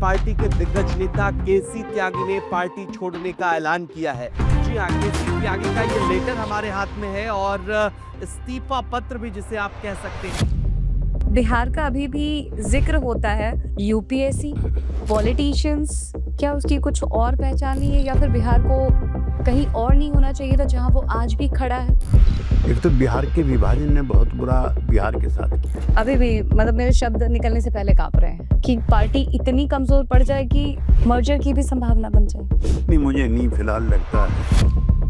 Party के दिग्गज नेता केसी त्यागी ने पार्टी छोड़ने का ऐलान किया है। जी हाँ, केसी त्यागी का ये लेटर हमारे हाथ में है और इस्तीफा पत्र भी जिसे आप कह सकते हैं। बिहार का अभी भी जिक्र होता है। यूपीएससी, पॉलिटिशियंस, क्या उसकी कुछ और पहचान नहीं है या फिर बिहार को कहीं और नहीं होना चाहिए था जहां वो आज भी खड़ा है? एक तो बिहार के विभाजन ने बहुत बुरा बिहार के साथ किया। अभी भी मतलब मेरे शब्द निकलने से पहले कांप रहे हैं कि पार्टी इतनी कमजोर पड़ जाए कि मर्जर की भी संभावना बन जाए। नहीं, मुझे नहीं फिलहाल लगता है।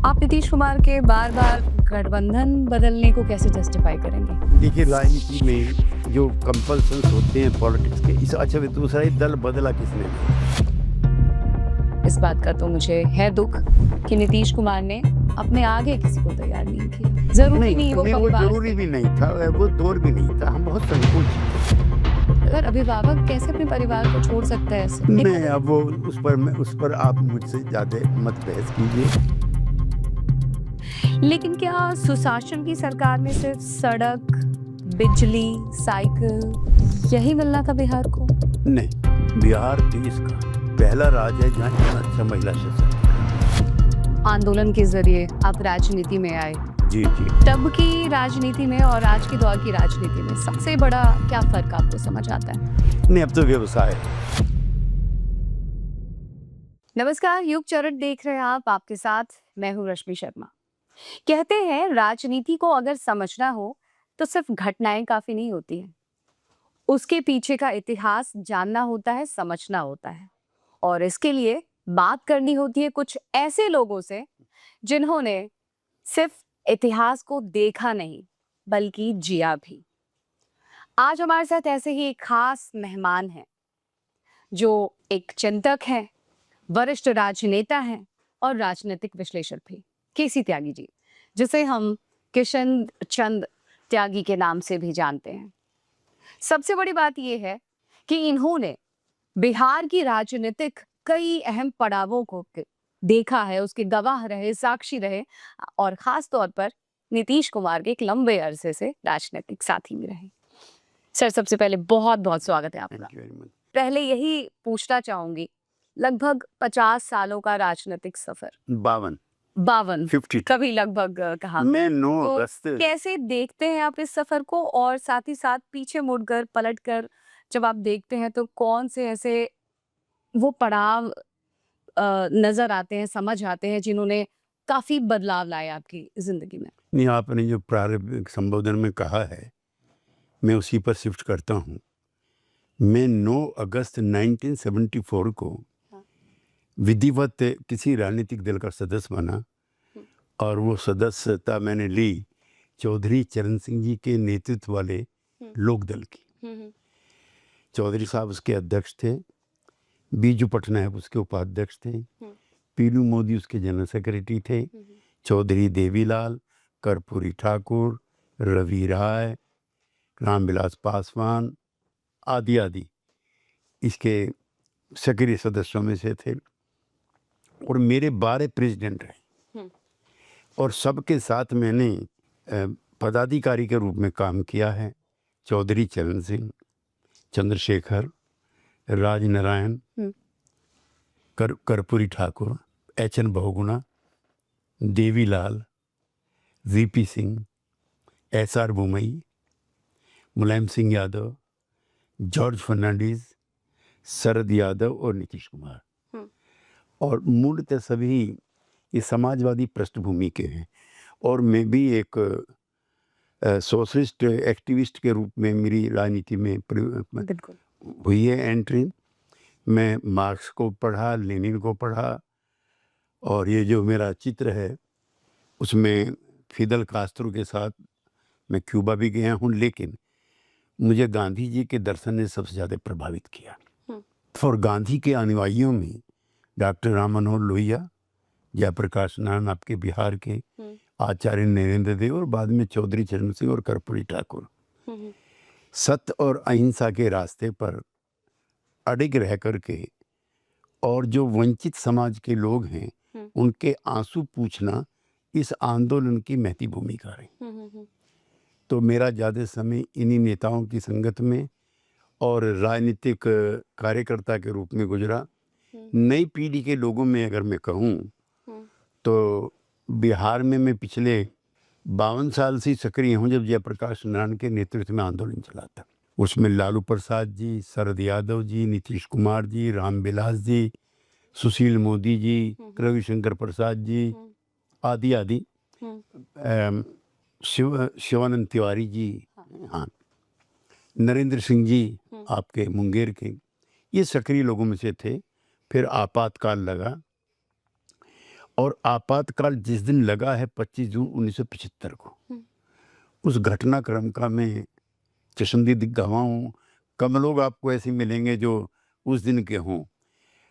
आप नीतीश कुमार के बार बार गठबंधन बदलने को कैसे जस्टिफाई करेंगे? देखिए, राजनीति में जो कंपल्सन्स होते हैं पॉलिटिक्स के, इस अच्छा दूसरा ही दल बदला किसने? इस बात का तो मुझे है दुख कि नीतीश कुमार ने अपने आगे किसी को तैयार नहीं किया। जरूरी नहीं वो जरूरी भी नहीं था, वो दौर भी नहीं था। हम बहुत संकोच थे। अगर अभिभावक कैसे अपने परिवार को छोड़ सकता है ऐसे? नहीं, अब वो उस पर आप मुझसे ज्यादा मत बहस कीजिए। लेकिन क्या सुशासन की सरकार में सिर्फ सड़क, बिजली, साइकिल यही मिलना था बिहार को? नहीं, बिहार देश का पहला राज्य है जहाँ इतना अच्छा महिला सशक्तिकरण। आंदोलन के जरिए आप राजनीति में आए। जी। तब की राजनीति में और आज के दौर की राजनीति में सबसे बड़ा क्या फर्क आपको समझ आता है? नहीं, अब तो व्यवसाय है। नमस्कार, युग चरण देख रहे हैं आप, आपके साथ मैं हूँ रश्मि शर्मा। कहते हैं राजनीति को अगर समझना हो तो सिर्फ घटनाएं काफी नहीं होती हैं, उसके पीछे का इतिहास जानना होता है, समझना होता है, और इसके लिए बात करनी होती है कुछ ऐसे लोगों से जिन्होंने सिर्फ इतिहास को देखा नहीं बल्कि जिया भी। आज हमारे साथ ऐसे ही एक खास मेहमान हैं जो एक चिंतक हैं, वरिष्ठ राजनेता हैं और राजनीतिक विश्लेषक भी, केसी त्यागी जी, जिसे हम किशन चंद त्यागी के नाम से भी जानते हैं। सबसे बड़ी बात यह है कि इन्होंने बिहार की राजनीतिक कई अहम पड़ावों को देखा है, उसके गवाह रहे, साक्षी रहे, और खास तौर पर नीतीश कुमार के एक लंबे अरसे से राजनीतिक साथी भी रहे। सर, सबसे पहले बहुत बहुत स्वागत है आपका। पहले यही पूछना चाहूंगी, लगभग 50 सालों का राजनीतिक सफर। 52 50 कभी लगभग कहा। मैं 9 तो अगस्त कैसे देखते हैं आप इस सफर को, और साथ ही साथ पीछे मुड़कर पलटकर जब आप देखते हैं तो कौन से ऐसे वो पड़ाव नजर आते हैं, समझ आते हैं, जिन्होंने काफी बदलाव लाए आपकी जिंदगी में? नहीं, आपने जो प्रारंभिक संबोधन में कहा है मैं उसी पर शिफ्ट करता हूँ। मैं 9 अगस्त 1974 को विधिवत किसी राजनीतिक दल का सदस्य बना, और वो सदस्यता मैंने ली चौधरी चरण सिंह जी के नेतृत्व वाले लोकदल की। चौधरी साहब उसके अध्यक्ष थे, बीजू पटनायक उसके उपाध्यक्ष थे, पीलू मोदी उसके जनरल सेक्रेटरी थे, चौधरी देवीलाल, कर्पूरी ठाकुर, रवि राय, रामविलास पासवान आदि आदि इसके सक्रिय सदस्यों में से थे। और मेरे 12 प्रेसिडेंट रहे, और सबके साथ मैंने पदाधिकारी के रूप में काम किया है। Chaudhary Charan Singh, Chandrashekhar, Rajnarayan, Karpoori Thakur, H N. Bahuguna, Devilal, V P Singh, S R. Bommai, Mulayam Singh Yadav, George Fernandes, Sharad Yadav और नीतीश कुमार। और मूलतः सभी ये समाजवादी पृष्ठभूमि के हैं, और मैं भी एक सोशलिस्ट एक्टिविस्ट के रूप में मेरी राजनीति में हुई है एंट्री। मैं मार्क्स को पढ़ा, लेनिन को पढ़ा, और ये जो मेरा चित्र है उसमें फिदल कास्त्रो के साथ मैं क्यूबा भी गया हूँ, लेकिन मुझे गांधी जी के दर्शन ने सबसे ज़्यादा प्रभावित किया। और गांधी के अनुयायियों में डॉक्टर राम मनोहर लोहिया, जयप्रकाश नारायण आपके बिहार के, आचार्य नरेंद्र देव, और बाद में चौधरी चरण सिंह और कर्पूरी ठाकुर सत्य और अहिंसा के रास्ते पर अडिग रह करके, और जो वंचित समाज के लोग हैं उनके आंसू पूछना इस आंदोलन की महती भूमिका रही। तो मेरा ज़्यादा समय इन्हीं नेताओं की संगत में और राजनीतिक कार्यकर्ता के रूप में गुजरा। नई पीढ़ी के लोगों में अगर मैं कहूँ तो बिहार में मैं पिछले 52 साल से सक्रिय हूँ, जब जयप्रकाश नारायण के नेतृत्व में आंदोलन चला था। उसमें लालू प्रसाद जी, शरद यादव जी, नीतीश कुमार जी, रामविलास जी, सुशील मोदी जी, रविशंकर प्रसाद जी आदि आदि, शिवानंद तिवारी जी, हाँ, नरेंद्र सिंह जी आपके मुंगेर के, ये सक्रिय लोगों में से थे। फिर आपातकाल लगा, और आपातकाल जिस दिन लगा है 25 जून 1975 को, उस घटनाक्रम का मैं चश्मदीद गवाह हूँ। कम लोग आपको ऐसे मिलेंगे जो उस दिन के हों।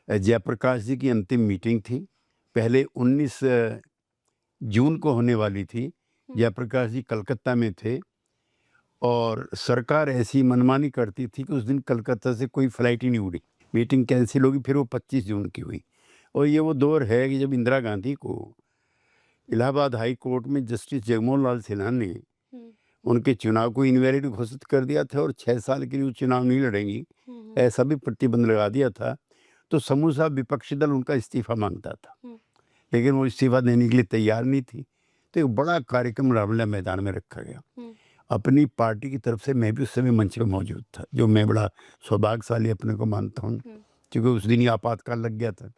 जयप्रकाश जी की अंतिम मीटिंग थी, पहले 19 जून को होने वाली थी। जयप्रकाश जी कलकत्ता में थे और सरकार ऐसी मनमानी करती थी कि उस दिन कलकत्ता से कोई फ्लाइट ही नहीं उड़ी, मीटिंग कैंसिल होगी। फिर वो 25 जून की हुई। और ये वो दौर है कि जब इंदिरा गांधी को इलाहाबाद हाई कोर्ट में जस्टिस जगमोहन लाल सिन्हा ने उनके चुनाव को इनवैलिड घोषित कर दिया था और 6 साल के लिए वो चुनाव नहीं लड़ेंगी, ऐसा भी प्रतिबंध लगा दिया था। तो समूचा विपक्षी दल उनका इस्तीफा मांगता था, लेकिन वो इस्तीफा देने के लिए तैयार नहीं थी। तो एक बड़ा कार्यक्रम रामलीला मैदान में रखा गया। अपनी पार्टी की तरफ से मैं भी उस समय मंच पर मौजूद था, जो मैं बड़ा सौभाग्यशाली अपने को मानता हूँ, क्योंकि उस दिन ही आपातकाल लग गया था।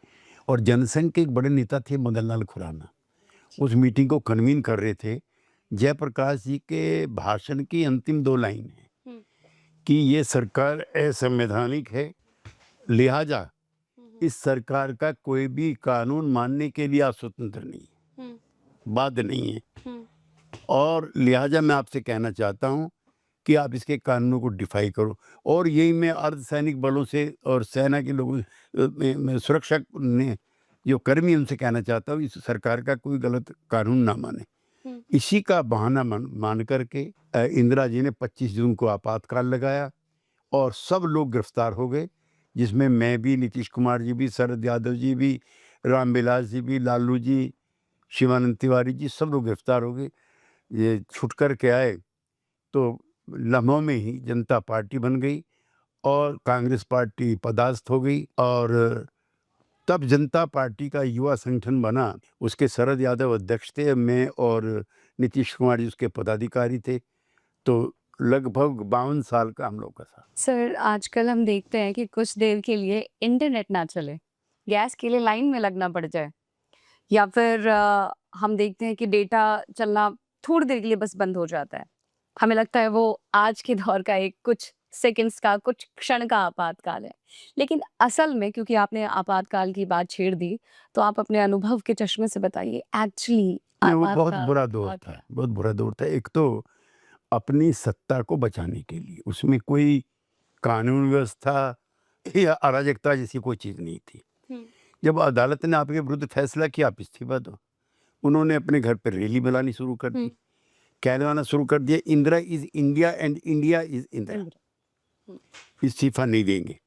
और जनसंघ के एक बड़े नेता थे मदन लाल खुराना, उस मीटिंग को कन्वीन कर रहे थे। जयप्रकाश जी के भाषण की अंतिम 2 लाइन है कि ये सरकार असंवैधानिक है, लिहाजा इस सरकार का कोई भी कानून मानने के लिए आप स्वतंत्र नहीं है, बाध्य नहीं है, और लिहाजा मैं आपसे कहना चाहता हूँ कि आप इसके कानूनों को डिफाई करो। और यही मैं अर्धसैनिक बलों से और सेना के लोगों सुरक्षा ने जो कर्मी उनसे कहना चाहता हूँ, इस सरकार का कोई गलत कानून ना माने। इसी का बहाना मान करके इंदिरा जी ने 25 जून को आपातकाल लगाया और सब लोग गिरफ्तार हो गए, जिसमें मैं भी, नीतीश कुमार जी भी, शरद यादव जी भी, रामविलास जी भी, लालू जी, शिवानंद तिवारी जी, सब लोग गिरफ्तार हो गए। ये छुट कर के आए तो लम्हों में ही जनता पार्टी बन गई और कांग्रेस पार्टी पदार्थ हो गई। और तब जनता पार्टी का युवा संगठन बना, उसके शरद यादव अध्यक्ष थे, मैं और नीतीश कुमार जी उसके पदाधिकारी थे। तो लगभग 52 साल का हम लोग का था। सर, आजकल हम देखते हैं कि कुछ देर के लिए इंटरनेट ना चले, गैस के लिए लाइन में लगना पड़ जाए, या फिर हम देखते हैं कि डेटा चलना थोड़ी देर के लिए बस बंद हो जाता है। हमें लगता है वो आज के दौर का एक कुछ सेकंड्स का, कुछ क्षण का आपातकाल है। लेकिन असल में, क्योंकि आपने आपातकाल की बात छेड़ दी, तो आप अपने अनुभव के चश्मे से बताइए एक्चुअली नहीं, वो बहुत आपातकाल बुरा दौर था था, क्या? बहुत बुरा दौर था। एक तो अपनी सत्ता को बचाने के लिए, उसमें कोई कानून व्यवस्था या अराजकता जैसी कोई चीज़ नहीं थी। जब अदालत ने आपके विरुद्ध फैसला किया आप इस्तीफा दो, उन्होंने अपने घर पर रैली बुलानी शुरू कर दी, कहलवाना शुरू कर दिया, Indira is India and India is Indira, इस्तीफा नहीं देंगे।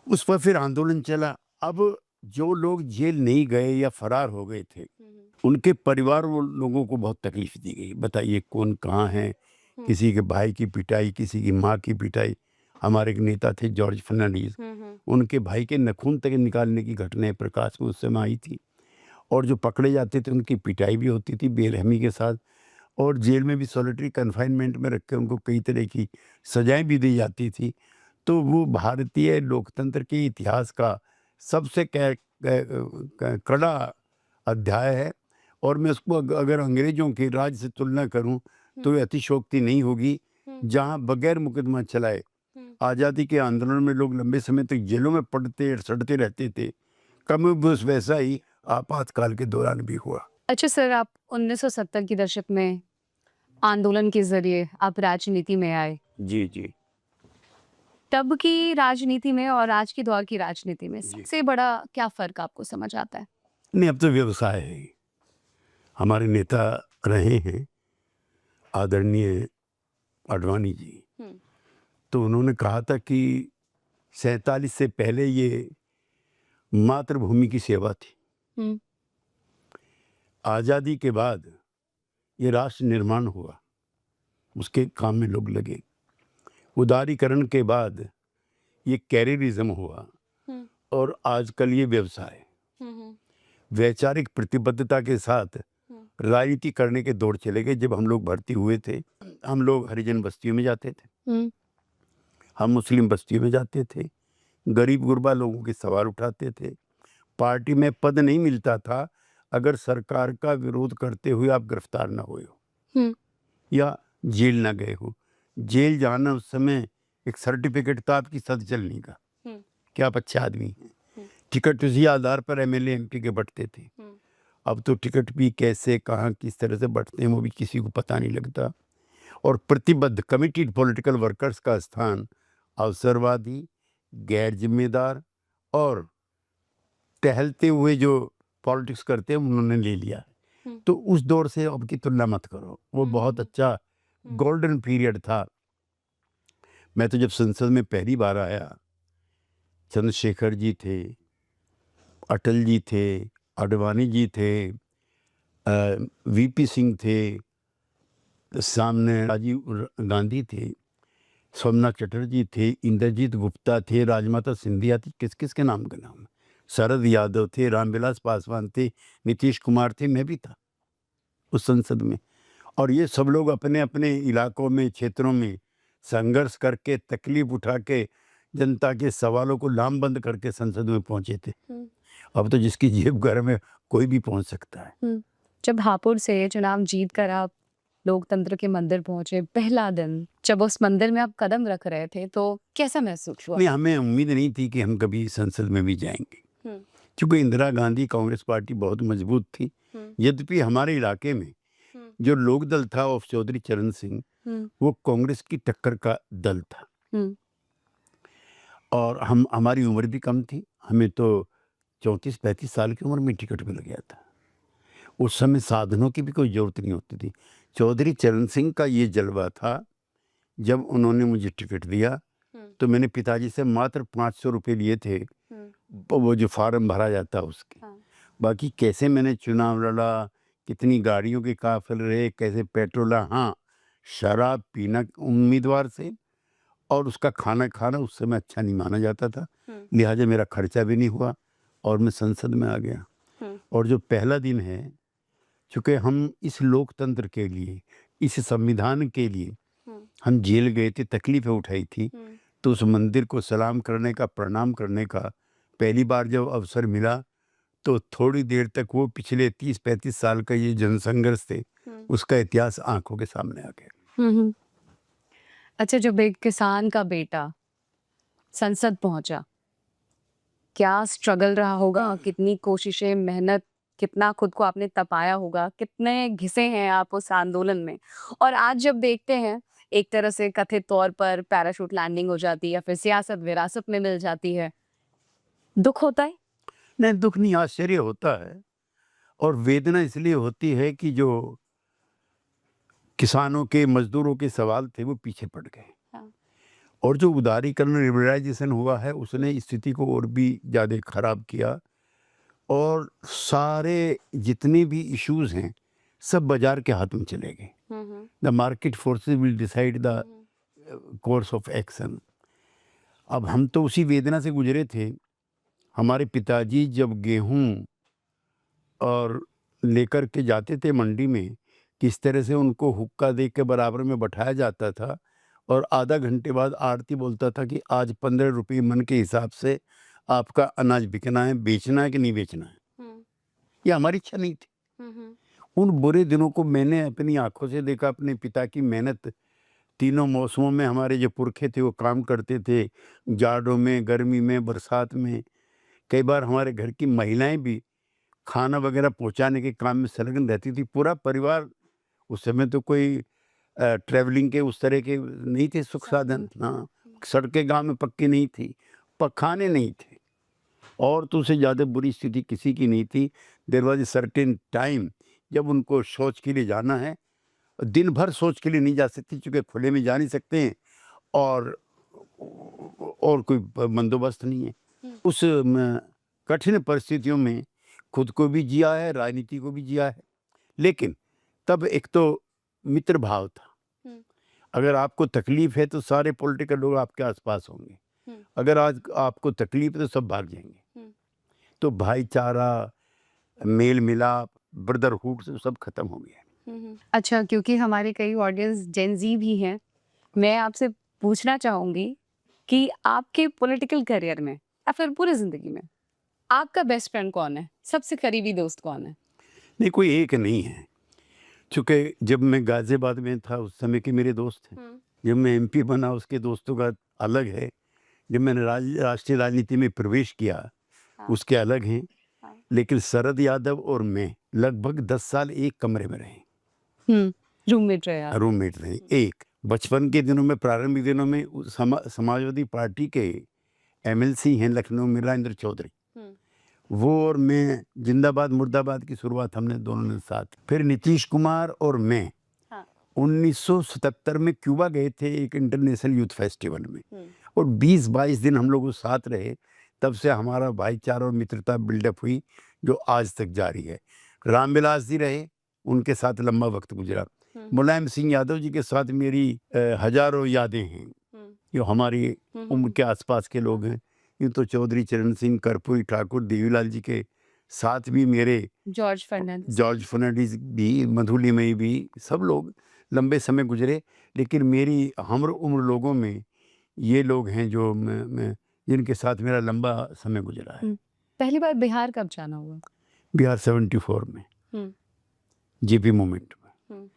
उस पर फिर आंदोलन चला। अब जो लोग जेल नहीं गए या फरार हो गए थे, उनके परिवार लोगों को बहुत तकलीफ दी गई। बताइए कौन कहाँ है, किसी के भाई की पिटाई, किसी की माँ की पिटाई। हमारे एक नेता थे जॉर्ज फर्नांडीज, उनके भाई के नखून तक निकालने की घटनाएं प्रकाश में उस समय आई थी। और जो पकड़े जाते थे उनकी पिटाई भी होती थी बेरहमी के साथ, और जेल में भी सॉलिटरी कन्फाइनमेंट में रख के उनको कई तरह की सजाएं भी दी जाती थी। तो वो भारतीय लोकतंत्र के इतिहास का सबसे कड़ा अध्याय है। और मैं उसको अगर अंग्रेजों के राज से तुलना करूं तो ये अतिशोक्ति नहीं होगी, जहां बगैर मुकदमा चलाए आज़ादी के आंदोलन में लोग लंबे समय तक जेलों में पड़ते सड़ते रहते थे, कम बस वैसा ही आपातकाल के दौरान भी हुआ। अच्छा सर, आप 1970 के दशक में आंदोलन के जरिए आप राजनीति में आए। जी जी। तब की राजनीति में और आज के दौर की राजनीति में सबसे बड़ा क्या फर्क आपको समझ आता है? नहीं, अब तो व्यवसाय है। हमारे नेता रहे हैं आदरणीय आडवाणी जी, तो उन्होंने कहा था कि 47 से पहले ये मातृभूमि की सेवा थी, आज़ादी के बाद ये राष्ट्र निर्माण हुआ, उसके काम में लोग लगे। उदारीकरण के बाद ये कैरियरिज्म हुआ हम्म, और आजकल ये व्यवसाय वैचारिक प्रतिबद्धता के साथ राजनीति करने के दौर चले गए। जब हम लोग भर्ती हुए थे, हम लोग हरिजन बस्तियों में जाते थे, हम मुस्लिम बस्तियों में जाते थे, गरीब गुरबा लोगों के सवाल उठाते थे। पार्टी में पद नहीं मिलता था अगर सरकार का विरोध करते हुए आप गिरफ्तार ना हुए हो या जेल ना गए हो। जेल जाना उस समय एक सर्टिफिकेट था आपकी सद चलने का कि आप अच्छे आदमी हैं। टिकट उसी आधार पर एमएलए एमपी के बंटते थे। अब तो टिकट भी कैसे कहाँ किस तरह से बंटते हैं वो भी किसी को पता नहीं लगता। और प्रतिबद्ध कमिटेड पॉलिटिकल वर्कर्स का स्थान अवसरवादी, गैर जिम्मेदार और टहलते हुए जो पॉलिटिक्स करते हैं उन्होंने ले लिया। तो उस दौर से अब की तुलना मत करो, वो बहुत अच्छा गोल्डन पीरियड था। मैं तो जब संसद में पहली बार आया, चंद्रशेखर जी थे, अटल जी थे, आडवाणी जी थे, वीपी सिंह थे, सामने राजीव गांधी थे, सोमनाथ चटर्जी थे, इंद्रजीत गुप्ता थे, राजमाता सिंधिया थी, किस किस के नाम शरद यादव थे, रामविलास पासवान थे, नीतीश कुमार थे, मैं भी था उस संसद में। और ये सब लोग अपने अपने इलाकों में, क्षेत्रों में संघर्ष करके, तकलीफ उठा के, जनता के सवालों को लामबंद करके संसद में पहुंचे थे। अब तो जिसकी जेब गर्म है कोई भी पहुंच सकता है। जब हापुड़ से चुनाव जीत कर आप लोकतंत्र के मंदिर पहुंचे, पहला दिन जब उस मंदिर में आप कदम रख रहे थे तो कैसा महसूस हुआ? नहीं, हमें उम्मीद नहीं थी कि हम कभी संसद में भी जाएंगे, क्योंकि इंदिरा गांधी कांग्रेस पार्टी बहुत मजबूत थी। यद्यपि हमारे इलाके में जो लोकदल था ऑफ चौधरी चरण सिंह, वो कांग्रेस की टक्कर का दल था। और हमारी उम्र भी कम थी, हमें तो 34-35 साल की उम्र में टिकट मिल गया था। उस समय साधनों की भी कोई जरूरत नहीं होती थी। चौधरी चरण सिंह का ये जलवा था, जब उन्होंने मुझे टिकट दिया तो मैंने पिताजी से मात्र 500 रुपये लिए थे, वो जो फार्म भरा जाता उसके। बाकी कैसे मैंने चुनाव लड़ा, कितनी गाड़ियों के काफिले रहे, कैसे पेट्रोल, हाँ शराब पीना उम्मीदवार से और उसका खाना खाना उस समय अच्छा नहीं माना जाता था, लिहाजा मेरा खर्चा भी नहीं हुआ और मैं संसद में आ गया। और जो पहला दिन है, चूँकि हम इस लोकतंत्र के लिए, इस संविधान के लिए हम जेल गए थे, तकलीफें उठाई थी, तो उस मंदिर को सलाम करने का, प्रणाम करने का पहली बार जब अवसर मिला तो थोड़ी देर तक वो पिछले 30-35 साल का ये जनसंघर्ष थे, उसका इतिहास आंखों के सामने आ गया। अच्छा, जब एक किसान का बेटा संसद पहुंचा, क्या स्ट्रगल रहा होगा? कितनी कोशिशें, मेहनत, कितना खुद को आपने तपाया होगा, कितने घिसे हैं आप उस आंदोलन में? और आज जब देखते हैं एक तरह से कथित तौर पर पैराशूट लैंडिंग हो जाती है, फिर सियासत विरासत में मिल जाती है, दुख होता है? नहीं, दुख नहीं, आश्चर्य होता है और वेदना इसलिए होती है कि जो किसानों के, मजदूरों के सवाल थे वो पीछे पड़ गए। और जो उदारीकरण, लिबरलाइजेशन हुआ है, उसने स्थिति को और भी ज़्यादा खराब किया और सारे जितने भी इश्यूज हैं सब बाजार के हाथ में चले गए। The market forces will decide the course of action. अब हम तो उसी वेदना से गुजरे थे। हमारे पिताजी जब गेहूं और लेकर के जाते थे मंडी में, किस तरह से उनको हुक्का दे के बराबर में बैठाया जाता था और आधा घंटे बाद आरती बोलता था कि आज 15 रुपये मन के हिसाब से आपका अनाज बिकना है, बेचना है कि नहीं बेचना है। ये हमारी इच्छा नहीं थी। उन बुरे दिनों को मैंने अपनी आंखों से देखा, अपने पिता की मेहनत। तीनों मौसमों में हमारे जो पुरखे थे वो काम करते थे, जाड़ों में, गर्मी में, बरसात में। कई बार हमारे घर की महिलाएं भी खाना वगैरह पहुंचाने के काम में संलग्न रहती थी। पूरा परिवार, उस समय तो कोई ट्रैवलिंग के उस तरह के नहीं थे सुख साधन। हाँ, सड़कें गांव में पक्की नहीं थी, पखाने नहीं थे, और तो उससे ज़्यादा बुरी स्थिति किसी की नहीं थी। There was a certain time जब उनको शौच के लिए जाना है, दिन भर शौच के लिए नहीं जा सकती क्योंकि खुले में जा नहीं सकते हैं और कोई बंदोबस्त नहीं है। उस कठिन परिस्थितियों में खुद को भी जिया है, राजनीति को भी जिया है। लेकिन तब एक तो मित्र भाव था। अगर आपको तकलीफ है तो सारे पॉलिटिकल लोग आपके आसपास होंगे, अगर आज आपको तकलीफ है तो सब भाग जाएंगे। तो भाईचारा, मेल मिलाप, ब्रदरहुड से सब खत्म हो गया। अच्छा, क्योंकि हमारे कई ऑडियंस जेन जी भी हैं, मैं आपसे पूछना चाहूंगी कि आपके पॉलिटिकल करियर में या फिर पूरी जिंदगी में आपका बेस्ट फ्रेंड कौन है, सबसे करीबी दोस्त कौन है? नहीं, कोई एक नहीं है। चूँकि जब मैं गाज़ियाबाद में था उस समय के मेरे दोस्त हैं। जब मैं एमपी बना उसके दोस्तों का अलग है। जब मैंने राष्ट्रीय राजनीति में प्रवेश किया उसके अलग हैं। लेकिन शरद यादव और मैं लगभग 10 साल एक कमरे में रहे, रूममेट रहे आप? रूममेट रहे। एक बचपन के दिनों में, प्रारंभिक दिनों में समाजवादी पार्टी के एमएलसी हैं लखनऊ में राजेंद्र चौधरी, वो और मैं जिंदाबाद मुर्दाबाद की शुरुआत हमने दोनों ने साथ। फिर नीतीश कुमार और मैं 1977 में क्यूबा गए थे एक इंटरनेशनल यूथ फेस्टिवल में, और 20-22 दिन हम लोग साथ रहे। तब से हमारा भाईचारा और मित्रता बिल्डअप हुई जो आज तक जारी है। रामविलास जी रहे, उनके साथ लंबा वक्त गुजरा। मुलायम सिंह यादव जी के साथ मेरी हजारों यादें हैं, जो हमारी उम्र के आसपास के लोग हैं। यूँ तो चौधरी चरण सिंह, कर्पूरी ठाकुर, देवीलाल जी के साथ भी मेरे जॉर्ज फर्नांडिस भी, मधुलिमई भी, सब लोग लंबे समय गुजरे। लेकिन मेरी हम उम्र लोगों में ये लोग हैं जो मैं जिनके साथ मेरा लंबा समय गुजरा है। पहली बार बिहार कब जाना हुआ? बिहार 74 में जेपी मूवमेंट में।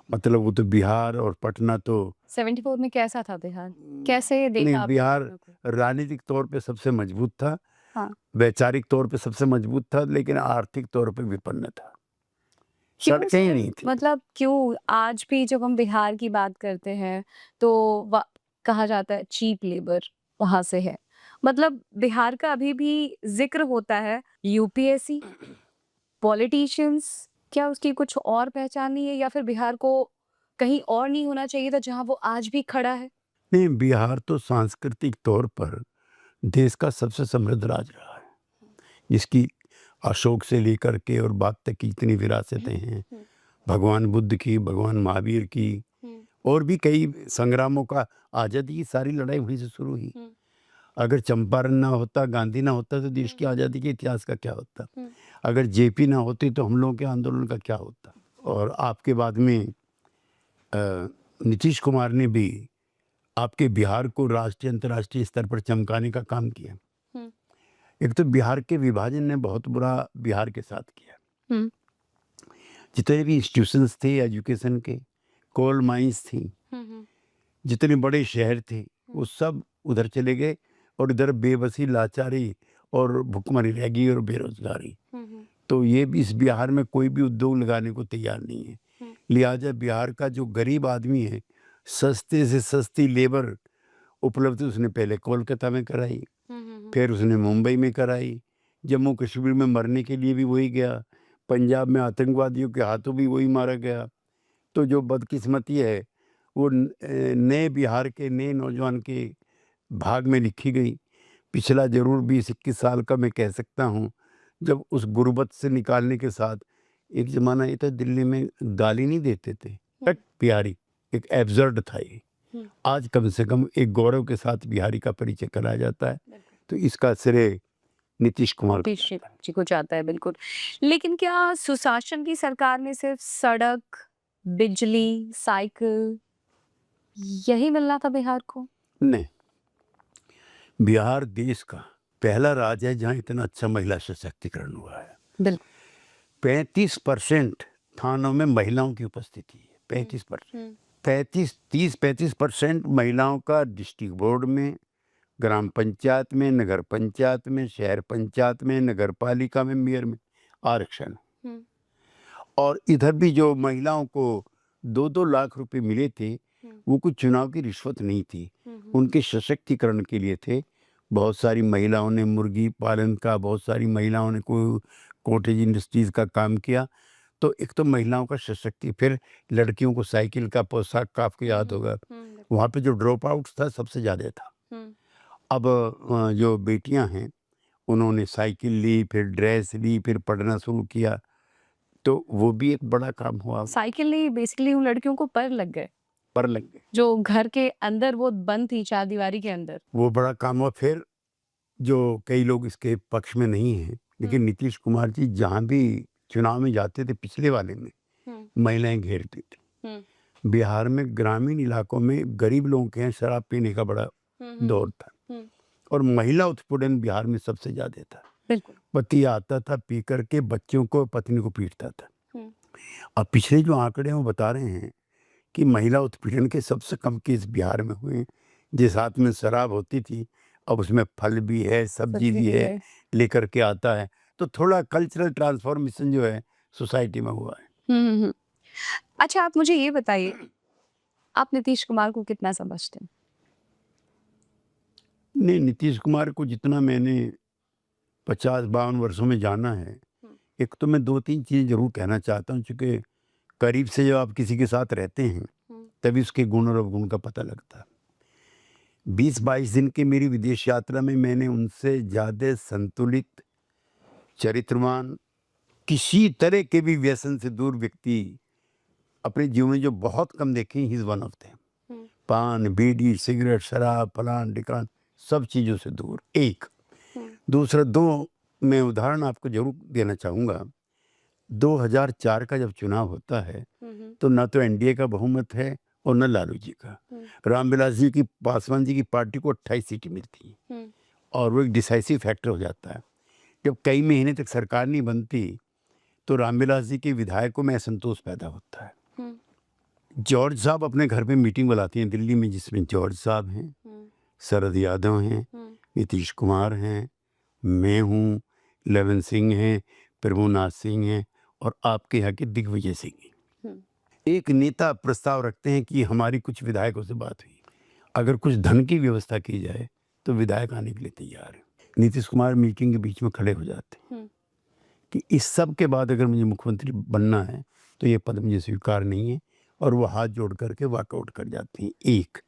मतलब वो तो बिहार और पटना तो 74 में कैसा था बिहार, कैसे देखा नहीं, आपने बिहार पटना को? राजनीतिक तौर पे सबसे मजबूत था, हाँ। वैचारिक तौर पे सबसे मजबूत था, लेकिन आर्थिक तौर पे विपन्न था। क्यों सड़कें ही सर? नहीं थी। मतलब क्यों आज भी जब हम बिहार की बात करते हैं तो कहा जाता है चीप लेबर वहां से है। मतलब बिहार का अभी भी जिक्र होता है। यूपीएससी, पॉलिटिशियंस, क्या उसकी कुछ और पहचान नहीं है, या फिर बिहार को कहीं और नहीं होना चाहिए था जहां वो आज भी खड़ा है? नहीं, बिहार तो सांस्कृतिक तौर पर देश का सबसे समृद्ध राज्य रहा है, जिसकी अशोक से लेकर के और बाद तक की इतनी विरासतें हैं। भगवान बुद्ध की, भगवान महावीर की, और भी कई संग्रामों का, आज़ादी की सारी लड़ाई वहीं से शुरू हुई। अगर चंपारण ना होता, गांधी ना होता, तो देश की आज़ादी के इतिहास का क्या होता? अगर जेपी ना होती तो हम लोगों के आंदोलन का क्या होता? और आपके बाद में नीतीश कुमार ने भी आपके बिहार को राष्ट्रीय अंतर्राष्ट्रीय स्तर पर चमकाने का काम किया। एक तो बिहार के विभाजन ने बहुत बुरा बिहार के साथ किया। जितने भी इंस्टीट्यूशंस थे एजुकेशन के, कोल माइंस थी, जितने बड़े शहर थे, वो सब उधर चले गए, और इधर बेबसी, लाचारी और भुखमरी रह गई और बेरोजगारी। तो ये भी, इस बिहार में कोई भी उद्योग लगाने को तैयार नहीं है। लिहाजा बिहार का जो गरीब आदमी है, सस्ते से सस्ती लेबर उपलब्ध उसने पहले कोलकाता में कराई, फिर उसने मुंबई में कराई, जम्मू कश्मीर में मरने के लिए भी वही गया, पंजाब में आतंकवादियों के हाथों भी वही मारा गया। तो जो बदकिस्मती है वो नए बिहार के नए नौजवान के भाग में लिखी गई। पिछला जरूर 20-21 साल का मैं कह सकता हूँ, जब उस गुर्बत से निकालने के साथ एक ज़माना ये था, दिल्ली में गाली नहीं देते थे, बट बिहारी एक एब्सर्ड था ये। आज कम से कम एक गौरव के साथ बिहारी का परिचय कराया जाता है। तो इसका श्रेय नीतीश कुमार जी को जाता है, बिल्कुल। लेकिन क्या सुशासन की सरकार में सिर्फ सड़क, बिजली, साइकिल यही मिलना था बिहार को? नहीं, बिहार देश का पहला राज्य है जहाँ इतना अच्छा महिला सशक्तिकरण हुआ है। बिल्कुल। 35% थानों में महिलाओं की उपस्थिति है। 35%, 30-35% महिलाओं का डिस्ट्रिक्ट बोर्ड में, ग्राम पंचायत में, नगर पंचायत में, शहर पंचायत में, नगर पालिका में, मेयर में आरक्षण। और इधर भी जो महिलाओं को 2-2 लाख रुपए मिले थे, वो कुछ चुनाव की रिश्वत नहीं थी, उनके सशक्तिकरण के लिए थे। बहुत सारी महिलाओं ने मुर्गी पालन का, बहुत सारी महिलाओं ने कोई कॉटेज इंडस्ट्रीज का काम किया। तो एक तो महिलाओं का सशक्ति, फिर लड़कियों को साइकिल का, पोशाक का, आपको याद होगा वहाँ पे जो ड्रॉप आउट था सबसे ज़्यादा था। अब जो बेटियां हैं उन्होंने साइकिल ली, फिर ड्रेस ली, फिर पढ़ना शुरू किया, तो वो भी एक बड़ा काम हुआ। साइकिल नहीं, बेसिकली उन लड़कियों को पर लग गए। पर लग गए। जो घर के अंदर वो बंद थी चार दीवारी के अंदर। वो बड़ा काम हुआ। फिर जो कई लोग इसके पक्ष में नहीं हैं, लेकिन नीतीश कुमार जी जहाँ भी चुनाव में जाते थे पिछले वाले में महिलाएं घेरती थी। बिहार में ग्रामीण इलाकों में गरीब लोगों के यहाँ शराब पीने का बड़ा दौर था और महिला उत्पीड़न बिहार में सबसे ज्यादा था। बिल्कुल। पति आता था पी करके बच्चों को पत्नी को पीटता था। अब पिछले जो आंकड़े हैं वो बता रहे हैं कि महिला उत्पीड़न के सबसे कम केस बिहार में हुए। जिस हाथ में शराब होती थी अब उसमें फल भी है, सब्जी भी है, लेकर के आता है। तो थोड़ा कल्चरल ट्रांसफॉर्मेशन जो है सोसाइटी में हुआ है। अच्छा, आप मुझे ये बताइए, आप नीतीश कुमार को कितना समझते हैं? नहीं, नीतीश कुमार को जितना मैंने 50-52 वर्षों में जाना है, एक तो मैं 2-3 चीज़ें ज़रूर कहना चाहता हूँ। चूँकि करीब से जब आप किसी के साथ रहते हैं तभी उसके गुण और अवगुण का पता लगता है। 20-22 दिन की मेरी विदेश यात्रा में मैंने उनसे ज़्यादा संतुलित, चरित्रवान, किसी तरह के भी व्यसन से दूर व्यक्ति अपने जीवन में जो बहुत कम देखे, he is one of them. पान, बीड़ी, सिगरेट, शराब, फलान ढिकान सब चीज़ों से दूर। एक दूसरा, दो मैं उदाहरण आपको जरूर देना चाहूँगा। 2004 का जब चुनाव होता है तो ना तो एनडीए का बहुमत है और न लालू जी का। रामविलास जी की, पासवान जी की पार्टी को 28 सीटें मिलती हैं और वो एक डिसाइसिव फैक्टर हो जाता है। जब कई महीने तक सरकार नहीं बनती तो रामविलास जी के विधायकों में असंतोष पैदा होता है। जॉर्ज साहब अपने घर पे मीटिंग बुलाती हैं दिल्ली में, जिसमें जॉर्ज साहब हैं, शरद यादव हैं, नीतीश कुमार हैं, मैं हूँ, लवन सिंह हैं, प्रभुनाथ सिंह हैं और आपके यहाँ के दिग्विजय सिंह हैं। एक नेता प्रस्ताव रखते हैं कि हमारी कुछ विधायकों से बात हुई, अगर कुछ धन की व्यवस्था की जाए तो विधायक आने के लिए तैयार है। नीतीश कुमार मीटिंग के बीच में खड़े हो जाते हैं कि इस सब के बाद अगर मुझे मुख्यमंत्री बनना है तो ये पद मुझे स्वीकार नहीं है, और वो हाथ जोड़ करके वॉकआउट कर जाते हैं। एक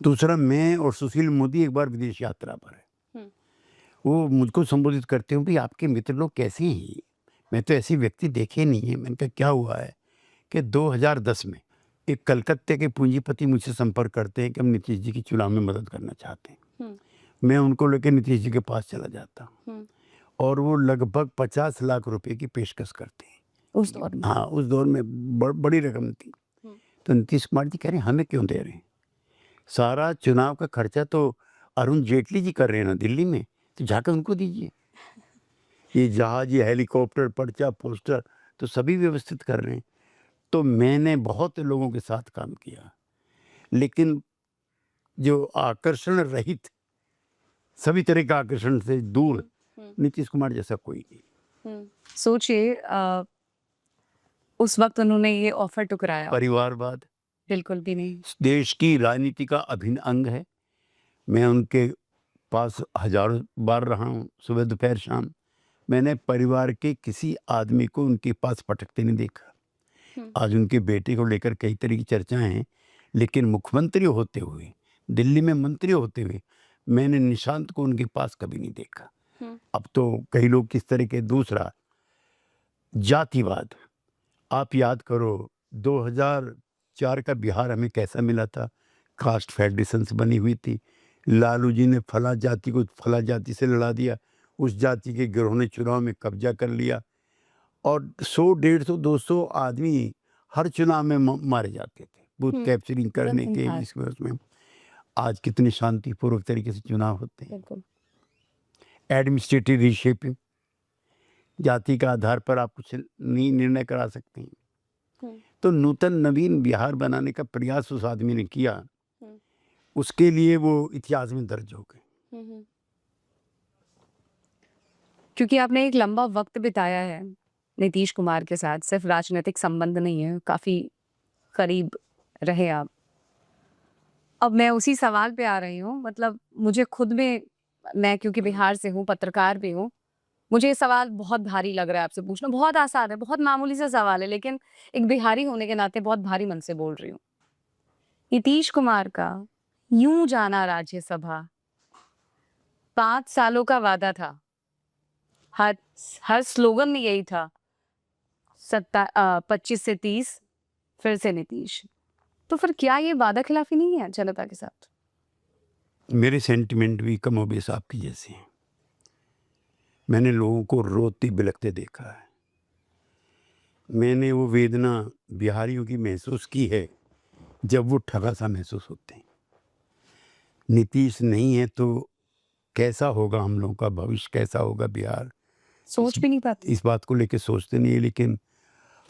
दूसरा, मैं और सुशील मोदी एक बार विदेश यात्रा पर है, वो मुझको संबोधित करते हैं, भाई आपके मित्र लोग कैसे हैं, मैं तो ऐसी व्यक्ति देखे नहीं है। मैंने कहा क्या हुआ है कि 2010 में एक कलकत्ते के पूंजीपति मुझसे संपर्क करते हैं कि हम नीतीश जी की चुनाव में मदद करना चाहते हैं। मैं उनको लेकर नीतीश जी के पास चला जाता हूँ और वो लगभग 50 लाख रुपए की पेशकश करते हैं उस दौर में। हाँ, उस दौर में बड़ी रकम थी। तो नीतीश कुमार जी कह रहे हैं हमें क्यों दे रहे हैं, सारा चुनाव का खर्चा तो अरुण जेटली जी कर रहे हैं ना दिल्ली में, तो जाकर उनको दीजिए। ये जहाज, ये हेलीकॉप्टर, पर्चा, पोस्टर तो सभी व्यवस्थित कर रहे हैं। तो मैंने बहुत लोगों के साथ काम किया, लेकिन जो आकर्षण रहित, सभी तरह के आकर्षण से दूर नीतीश कुमार जैसा कोई नहीं। सोचिए, उस वक्त उन्होंने ये ऑफर ठुकराया। परिवारवाद बिल्कुल भी नहीं। देश की राजनीति का अभिन्न अंग है। मैं उनके पास हजारों बार रहा हूँ, सुबह दोपहर शाम। मैंने परिवार के किसी आदमी को उनके पास पटकते नहीं देखा। आज उनके बेटे को लेकर कई तरह की चर्चाएं हैं, लेकिन मुख्यमंत्री होते हुए, दिल्ली में मंत्री होते हुए मैंने निशांत को उनके पास कभी नहीं देखा। अब तो कई लोग किस तरह के। दूसरा, जातिवाद। आप याद करो 2004 का बिहार हमें कैसा मिला था, कास्ट फेडरेशंस बनी हुई थी। लालू जी ने फला जाति को फला जाति से लड़ा दिया, उस जाति के गिरोह ने चुनाव में कब्जा कर लिया और 100, 150, 200 आदमी हर चुनाव में मारे जाते थे बूथ कैप्चरिंग करने के इसमें। आज कितनी शांतिपूर्वक तरीके से चुनाव होते हैं। एडमिनिस्ट्रेटिव रीशेपिंग, जाति का आधार पर आप कुछ नहीं निर्णय करा सकते हैं। तो नूतन नवीन बिहार बनाने का प्रयास उस आदमी ने किया, उसके लिए वो इतिहास में दर्ज हो गए। क्योंकि आपने एक लंबा वक्त बिताया है नीतीश कुमार के साथ, सिर्फ राजनीतिक संबंध नहीं है, काफी करीब रहे आप। अब मैं उसी सवाल पे आ रही हूँ, मतलब मुझे खुद में, मैं क्योंकि बिहार से हूँ, पत्रकार भी हूँ, मुझे ये सवाल बहुत भारी लग रहा है आपसे पूछना। बहुत आसान है, बहुत मामूली सा सवाल है, लेकिन एक बिहारी होने के नाते बहुत भारी मन से बोल रही हूँ। नीतीश कुमार का यूं जाना राज्यसभा 5 सालों का वादा था, हर स्लोगन में यही था, 25 से 30 फिर से नीतीश। तो फिर क्या ये वादा खिलाफी नहीं है जनता के साथ? मेरे सेंटिमेंट भी कमोबेश आपकी जैसे हैं। मैंने लोगों को रोते बिलखते देखा है। मैंने वो वेदना बिहारियों की महसूस की है जब वो ठगा सा महसूस होते हैं। नीतीश नहीं है तो कैसा होगा हम लोगों का भविष्य, कैसा होगा बिहार, सोच भी नहीं पाते। इस बात को लेके सोचते नहीं है। लेकिन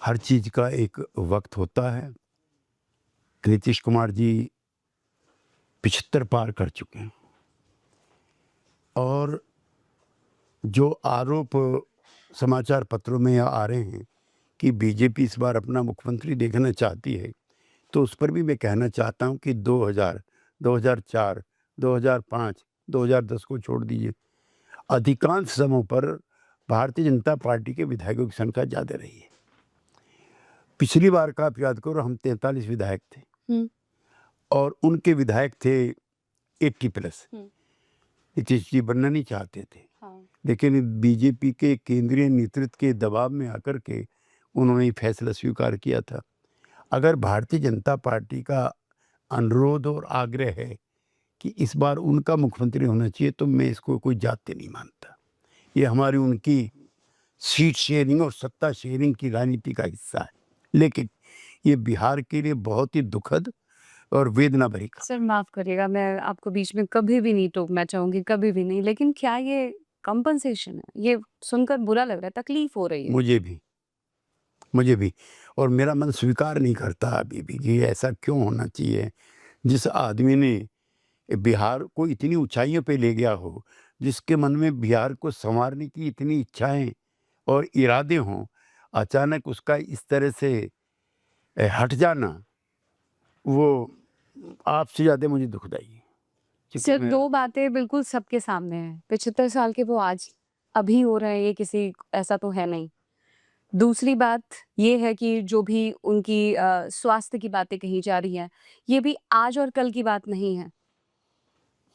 हर चीज़ का एक वक्त होता है। नीतीश कुमार जी 75 पार कर चुके हैं और जो आरोप समाचार पत्रों में आ रहे हैं कि बीजेपी इस बार अपना मुख्यमंत्री देखना चाहती है, तो उस पर भी मैं कहना चाहता हूं कि 2000, 2004, 2005, 2010 को छोड़ दीजिए, अधिकांश समयों पर भारतीय जनता पार्टी के विधायकों की संख्या ज़्यादा रही है। पिछली बार का आप याद करो, हम 43 विधायक थे हम्म, और उनके विधायक थे 80+। नीतीश जी बनना नहीं चाहते थे, हाँ। लेकिन बीजेपी के केंद्रीय नेतृत्व के दबाव में आकर के उन्होंने ये फैसला स्वीकार किया था। अगर भारतीय जनता पार्टी का अनुरोध और आग्रह है कि इस बार उनका मुख्यमंत्री होना चाहिए, तो मैं इसको कोई जाते नहीं मानता। ये हमारी उनकी सीट शेयरिंग और सत्ता शेयरिंग की राजनीति का हिस्सा है। लेकिन ये बिहार के लिए बहुत ही दुखद और वेदना भरी खबर। सर माफ करिएगा, मैं आपको बीच में कभी भी नहीं टोकना चाहूंगी, कभी भी नहीं, लेकिन क्या ये कंपनसेशन है? ये सुनकर बुरा लग रहा है, तकलीफ हो रही है। मुझे भी और मेरा मन स्वीकार नहीं करता अभी भी कि ऐसा क्यों होना चाहिए। जिस आदमी ने बिहार को इतनी ऊंचाइयों पे ले गया हो, जिसके मन में बिहार को संवारने की इतनी इच्छाएं और इरादे हों, अचानक उसका इस तरह से हट जाना, वो आपसे ज़्यादा मुझे दुखदाई है। क्योंकि सिर्फ मैं- 2 बातें बिल्कुल सबके सामने हैं। 75 साल के वो आज अभी हो रहे हैं, ये किसी ऐसा तो है नहीं। दूसरी बात ये है कि जो भी उनकी स्वास्थ्य की बातें कही जा रही हैं, ये भी आज और कल की बात नहीं है।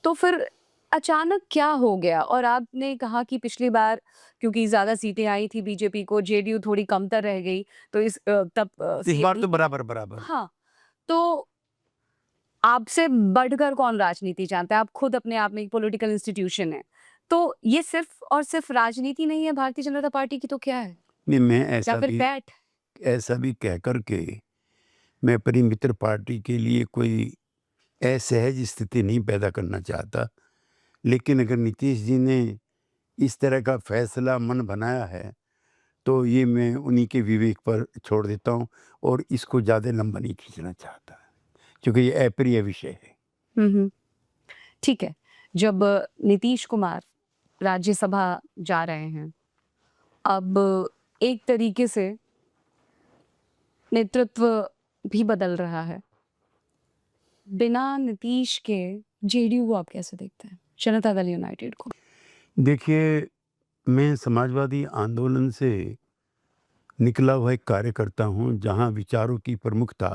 तो फिर अचानक क्या हो गया? और आपने कहा कि पिछली बार क्योंकि ज़्यादा सीटें आई थी बीजेपी को, जेडीयू थोड़ी कमतर रह गई, तो तब इस बार सीएम तो बराबर हाँ, तो आपसे बढ़कर कौन राजनीति जानता है? आप खुद अपने आप में एक पॉलिटिकल इंस्टीट्यूशन है। तो ये सिर्फ और सिर्फ राजनीति नहीं है भारतीय जनता पार्टी की, तो क्या है? नहीं, मैं या फिर पैठ? ऐसा भी कह कर के मैं अपनी मित्र पार्टी के लिए कोई असहज स्थिति नहीं पैदा करना चाहता। लेकिन अगर नीतीश जी ने इस तरह का फैसला मन बनाया है, तो ये मैं उन्हीं के विवेक पर छोड़ देता हूँ और इसको ज़्यादा लंबा नहीं खींचना चाहता, क्योंकि ये अप्रिय विषय है। हम्म, ठीक है। जब नीतीश कुमार राज्यसभा जा रहे हैं, अब एक तरीके से नेतृत्व भी बदल रहा है। बिना नीतीश के जेडीयू को आप कैसे देखते हैं? जनता दल यूनाइटेड को? देखिए, मैं समाजवादी आंदोलन से निकला हुआ एक कार्यकर्ता हूँ, जहाँ विचारों की प्रमुखता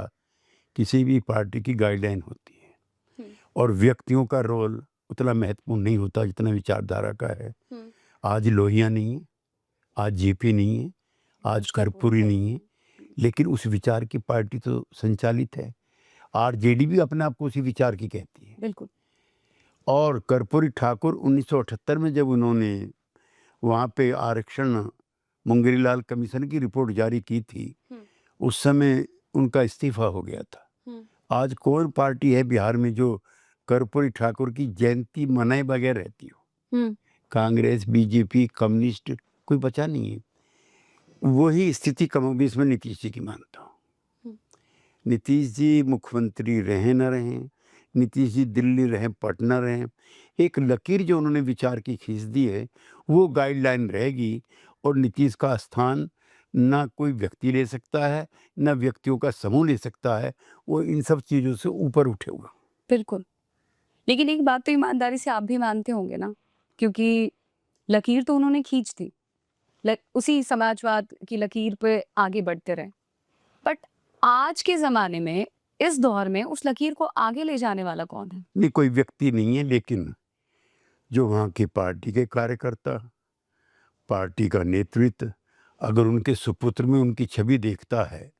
किसी भी पार्टी की गाइडलाइन होती है और व्यक्तियों का रोल उतना महत्वपूर्ण नहीं होता जितना विचारधारा का है। आज लोहिया नहीं है, आज जेपी नहीं है, आज कर्पूरी नहीं है, लेकिन उस विचार की पार्टी तो संचालित है। आरजेडी भी अपने आप को उसी विचार की कहती है। बिल्कुल। और कर्पूरी ठाकुर 1978 में जब उन्होंने वहाँ पे आरक्षण मुंगेरी लाल कमीशन की रिपोर्ट जारी की थी, उस समय उनका इस्तीफा हो गया था। आज कौन पार्टी है बिहार में जो कर्पूरी ठाकुर की जयंती मनाए बगैर रहती हो? कांग्रेस, बीजेपी, कम्युनिस्ट, कोई बचा नहीं है। वही स्थिति कमोबेश में नीतीश जी की मानता हूँ। नीतीश जी मुख्यमंत्री रहें न रहें, नीतीश जी दिल्ली रहें, पटना रहें, एक लकीर जो उन्होंने विचार की खींच दी है, वो गाइडलाइन रहेगी और नीतीश का स्थान ना कोई व्यक्ति ले सकता है, ना व्यक्तियों का समूह ले सकता है। वो इन सब चीज़ों से ऊपर उठे हुए। बिल्कुल। लेकिन एक बात तो ईमानदारी से आप भी मानते होंगे ना, क्योंकि लकीर तो उन्होंने खींच दी, उसी समाजवाद की लकीर पे आगे बढ़ते रहे। बट आज के जमाने में, इस दौर में उस लकीर को आगे ले जाने वाला कौन है? नहीं, कोई व्यक्ति नहीं है, लेकिन जो वहाँ की पार्टी के कार्यकर्ता, पार्टी का नेतृत्व अगर उनके सुपुत्र में उनकी छवि देखता है,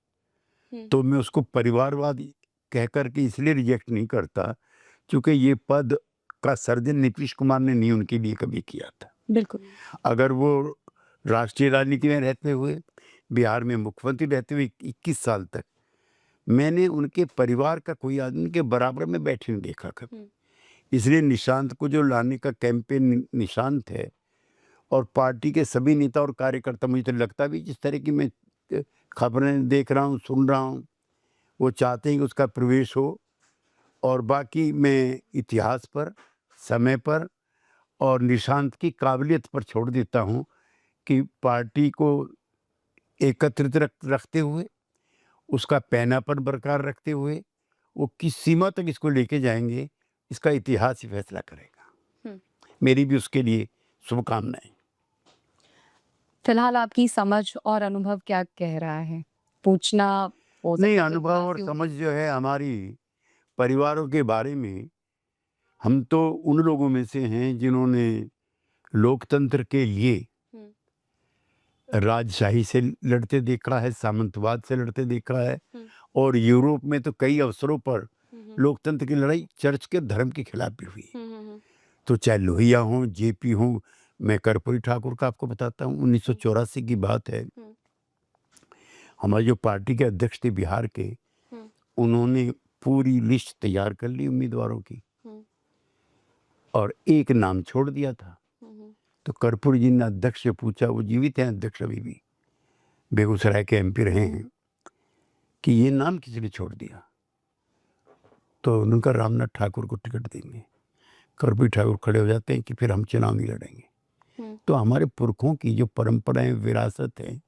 तो मैं उसको परिवारवादी कह कर के इसलिए रिजेक्ट नहीं करता क्योंकि ये पद का सर्जन नीतीश कुमार ने नहीं उनके लिए कभी किया था। बिल्कुल। अगर वो राष्ट्रीय राजनीति में रहते हुए, बिहार में मुख्यमंत्री रहते हुए 21 साल तक, मैंने उनके परिवार का कोई आदमी के बराबर में बैठे नहीं देखा कभी। इसलिए निशांत को जो लाने का कैंपेन निशांत है, और पार्टी के सभी नेता और कार्यकर्ता, मुझे तो लगता भी जिस तरह की मैं खबरें देख रहा हूँ, सुन रहा हूँ, वो चाहते हैं कि उसका प्रवेश हो। और बाकी मैं इतिहास पर, समय पर और निशांत की काबिलियत पर छोड़ देता हूँ कि पार्टी को एकत्रित रखते हुए, उसका पैनापन बरकरार रखते हुए, वो किस सीमा तक इसको लेके जाएंगे, इसका इतिहास ही फैसला करेगा। मेरी भी उसके लिए शुभकामनाएं। फिलहाल आपकी समझ और अनुभव क्या कह रहा है? पूछना हो सकता नहीं, है अनुभव और काफी- समझ जो है हमारी परिवारों के बारे में, हम तो उन लोगों में से हैं जिन्होंने लोकतंत्र के लिए राजशाही से लड़ते देखा है, सामंतवाद से लड़ते देखा है, और यूरोप में तो कई अवसरों पर लोकतंत्र की लड़ाई चर्च के धर्म के खिलाफ भी हुई। तो चाहे लोहिया हो, जेपी हो, मैं कर्पूरी ठाकुर का आपको बताता हूँ, 1984 की बात है। हमारे जो पार्टी के अध्यक्ष थे बिहार के, उन्होंने पूरी लिस्ट तैयार कर ली उम्मीदवारों की, और एक नाम छोड़ दिया था। तो कर्पूरी जी ने अध्यक्ष से पूछा, वो जीवित हैं अध्यक्ष अभी भी, बेगूसराय के एमपी रहे हैं, कि ये नाम किसने छोड़ दिया? तो उनका रामनाथ ठाकुर को टिकट देंगे। कर्पूरी ठाकुर खड़े हो जाते हैं कि फिर हम चुनाव नहीं लड़ेंगे। तो हमारे पुरखों की जो परंपराएं, विरासत है,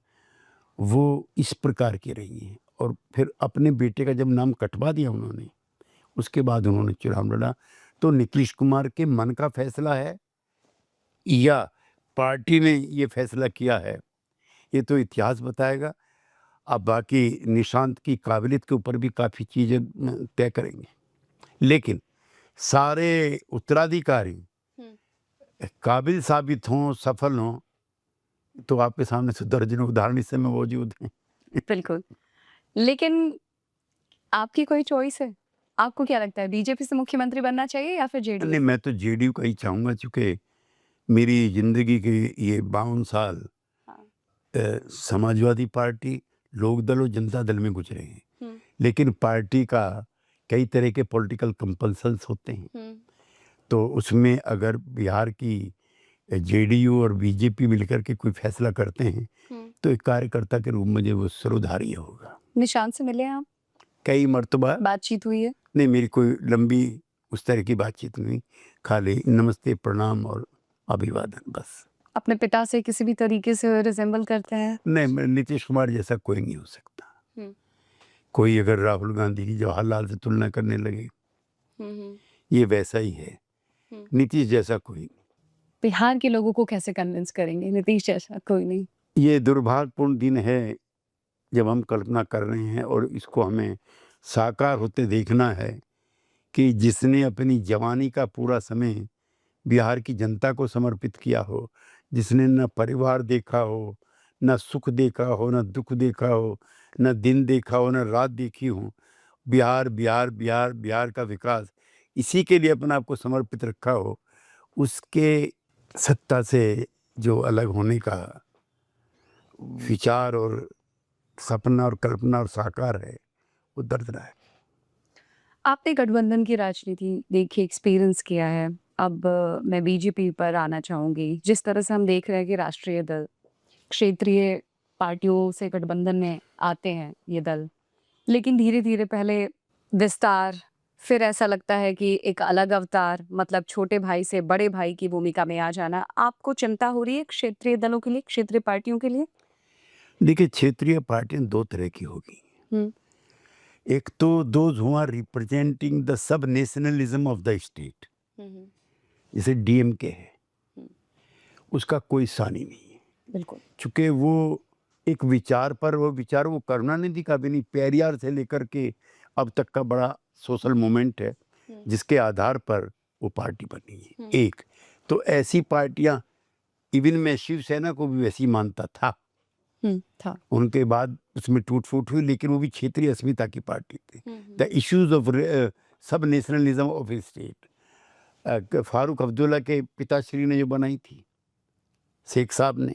वो इस प्रकार की रही हैं। और फिर अपने बेटे का जब नाम कटवा दिया उन्होंने, उसके बाद उन्होंने चुनाव लड़ा। तो नीतीश कुमार के मन का फैसला है या पार्टी ने ये फैसला किया है, ये तो इतिहास बताएगा। अब बाकी निशांत की काबिलियत के ऊपर भी काफ़ी चीज़ें तय करेंगे, लेकिन सारे उत्तराधिकारी काबिल साबित हों, सफल हों, तो आपके सामने से दर्जनों उदाहरण इस समय मौजूद हैं। बिल्कुल। लेकिन आपकी कोई चॉइस है? आपको क्या लगता है, बीजेपी से मुख्यमंत्री बनना चाहिए या फिर जेडीयू? नहीं, मैं तो जेडीयू का ही चाहूँगा, चूँकि मेरी ज़िंदगी के ये 52 साल समाजवादी पार्टी, लोकदल और जनता दल में गुजरे हैं। लेकिन पार्टी का कई तरह के पॉलिटिकल कंपल्सन्स होते हैं। तो उसमें अगर बिहार की जेडीयू और बीजेपी मिलकर के कोई फैसला करते हैं, तो एक कार्यकर्ता के रूप में जो वो सर्वधारी होगा। निशांत से मिले आप? कई मर्तबा। बातचीत हुई है? नहीं, मेरी कोई लंबी उस तरह की बातचीत नहीं, खाली नमस्ते, प्रणाम और अभिवादन, बस। अपने पिता से किसी भी तरीके से रिजेंबल करते हैं? नहीं, नीतीश कुमार जैसा कोई नहीं हो सकता। कोई अगर राहुल गांधी की जवाहरलाल से तुलना करने लगे, ये वैसा ही है। नीतीश जैसा कोई नहीं। बिहार के लोगों को कैसे कन्विंस करेंगे नीतीश जैसा कोई नहीं? ये दुर्भाग्यपूर्ण दिन है जब हम कल्पना कर रहे हैं, और इसको हमें साकार होते देखना है कि जिसने अपनी जवानी का पूरा समय बिहार की जनता को समर्पित किया हो, जिसने न परिवार देखा हो, न सुख देखा हो, न दुख देखा हो, न दिन देखा हो, न रात देखी हो, बिहार बिहार बिहार बिहार का विकास, इसी के लिए अपना आपको समर्पित रखा हो, उसके सत्ता से जो अलग होने का विचार और सपना और कल्पना और साकार है, वो दर्दनाक है। आपने गठबंधन की राजनीति देखी, एक्सपीरियंस किया है। अब मैं बीजेपी पर आना चाहूंगी। जिस तरह से हम देख रहे हैं कि राष्ट्रीय दल क्षेत्रीय पार्टियों से गठबंधन में आते हैं ये दल, लेकिन धीरे धीरे पहले विस्तार, फिर ऐसा लगता है कि एक अलग अवतार, मतलब छोटे भाई से बड़े भाई की भूमिका में आ जाना। आपको चिंता हो रही है क्षेत्रीय दलों के लिए, क्षेत्रीय पार्टियों के लिए? देखिए, क्षेत्रीय पार्टियां दो तरह की होगी। एक तो those who are representing the sub nationalism of the state, जैसे डीएमके है, उसका कोई सानी नहीं है। बिल्कुल। चूंकि वो एक विचार पर, वो विचार वो करुणानिधि का भी नहीं, पेरियार से लेकर के अब तक का बड़ा सोशल मूवमेंट है, जिसके आधार पर वो पार्टी बनी है। एक तो ऐसी पार्टियां, इवन मैं शिवसेना को भी वैसी मानता था, था। उनके बाद उसमें टूट फूट हुई, लेकिन वो भी क्षेत्रीय अस्मिता की पार्टी थी। द इश्यूज ऑफ सब nationalism of A state Farooq Abdullah के पिताश्री ने जो बनाई थी, शेख साहब ने,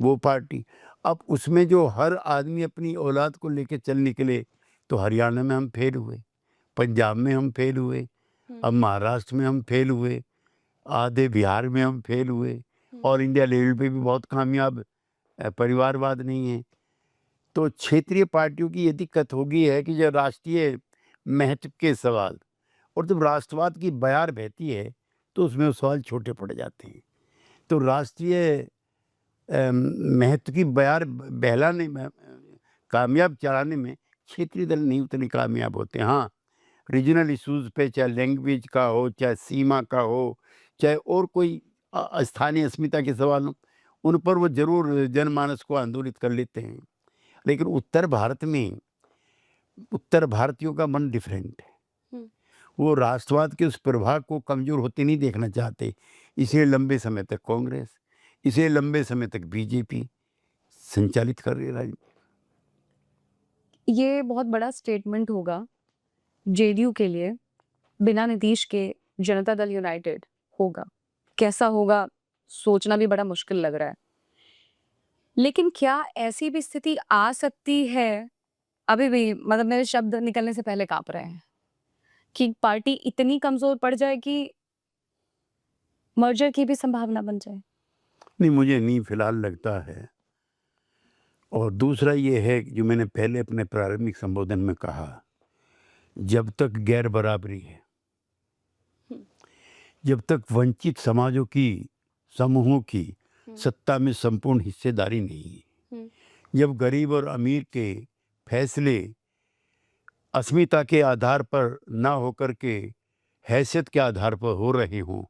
वो पार्टी। अब उसमें जो हर आदमी अपनी औलाद को लेके चल निकले, तो हरियाणा में हम फेल हुए, पंजाब में हम फेल हुए, अब महाराष्ट्र में हम फेल हुए, आधे बिहार में हम फेल हुए, और इंडिया लेवल पे भी बहुत कामयाब परिवारवाद नहीं है। तो क्षेत्रीय पार्टियों की ये दिक्कत होगी है कि जब राष्ट्रीय महत्व के सवाल और जब राष्ट्रवाद की बयार बहती है, तो उसमें वो सवाल छोटे पड़ जाते हैं। तो राष्ट्रीय महत्व की बयार बहलाने में, कामयाब चलाने में क्षेत्रीय दल नहीं उतने कामयाब होते। हाँ, रीजनल इश्यूज़ पे, चाहे लैंग्वेज का हो, चाहे सीमा का हो, चाहे और कोई स्थानीय अस्मिता के सवाल हो, उन पर वो ज़रूर जनमानस को आंदोलित कर लेते हैं। लेकिन उत्तर भारत में उत्तर भारतीयों का मन डिफरेंट है। वो राष्ट्रवाद के उस प्रभाव को कमज़ोर होते नहीं देखना चाहते, इसलिए लंबे समय तक कांग्रेस, इसलिए लंबे समय तक बीजेपी संचालित कर रही है राजनीति। ये बहुत बड़ा स्टेटमेंट होगा जेडीयू के लिए, बिना नीतीश के जनता दल यूनाइटेड होगा। कैसा होगा सोचना भी बड़ा मुश्किल लग रहा है। लेकिन क्या ऐसी भी स्थिति आ सकती है, अभी भी मतलब मेरे शब्द निकलने से पहले कांप रहे हैं, कि पार्टी इतनी कमजोर पड़ जाए कि मर्जर की भी संभावना बन जाए? नहीं, मुझे नहीं फिलहाल लगता है। और दूसरा ये है कि जो मैंने पहले अपने प्रारंभिक संबोधन में कहा, जब तक गैर बराबरी है, जब तक वंचित समाजों की, समूहों की सत्ता में संपूर्ण हिस्सेदारी नहीं है, जब गरीब और अमीर के फैसले अस्मिता के आधार पर ना होकर के हैसियत के आधार पर हो रहे हों,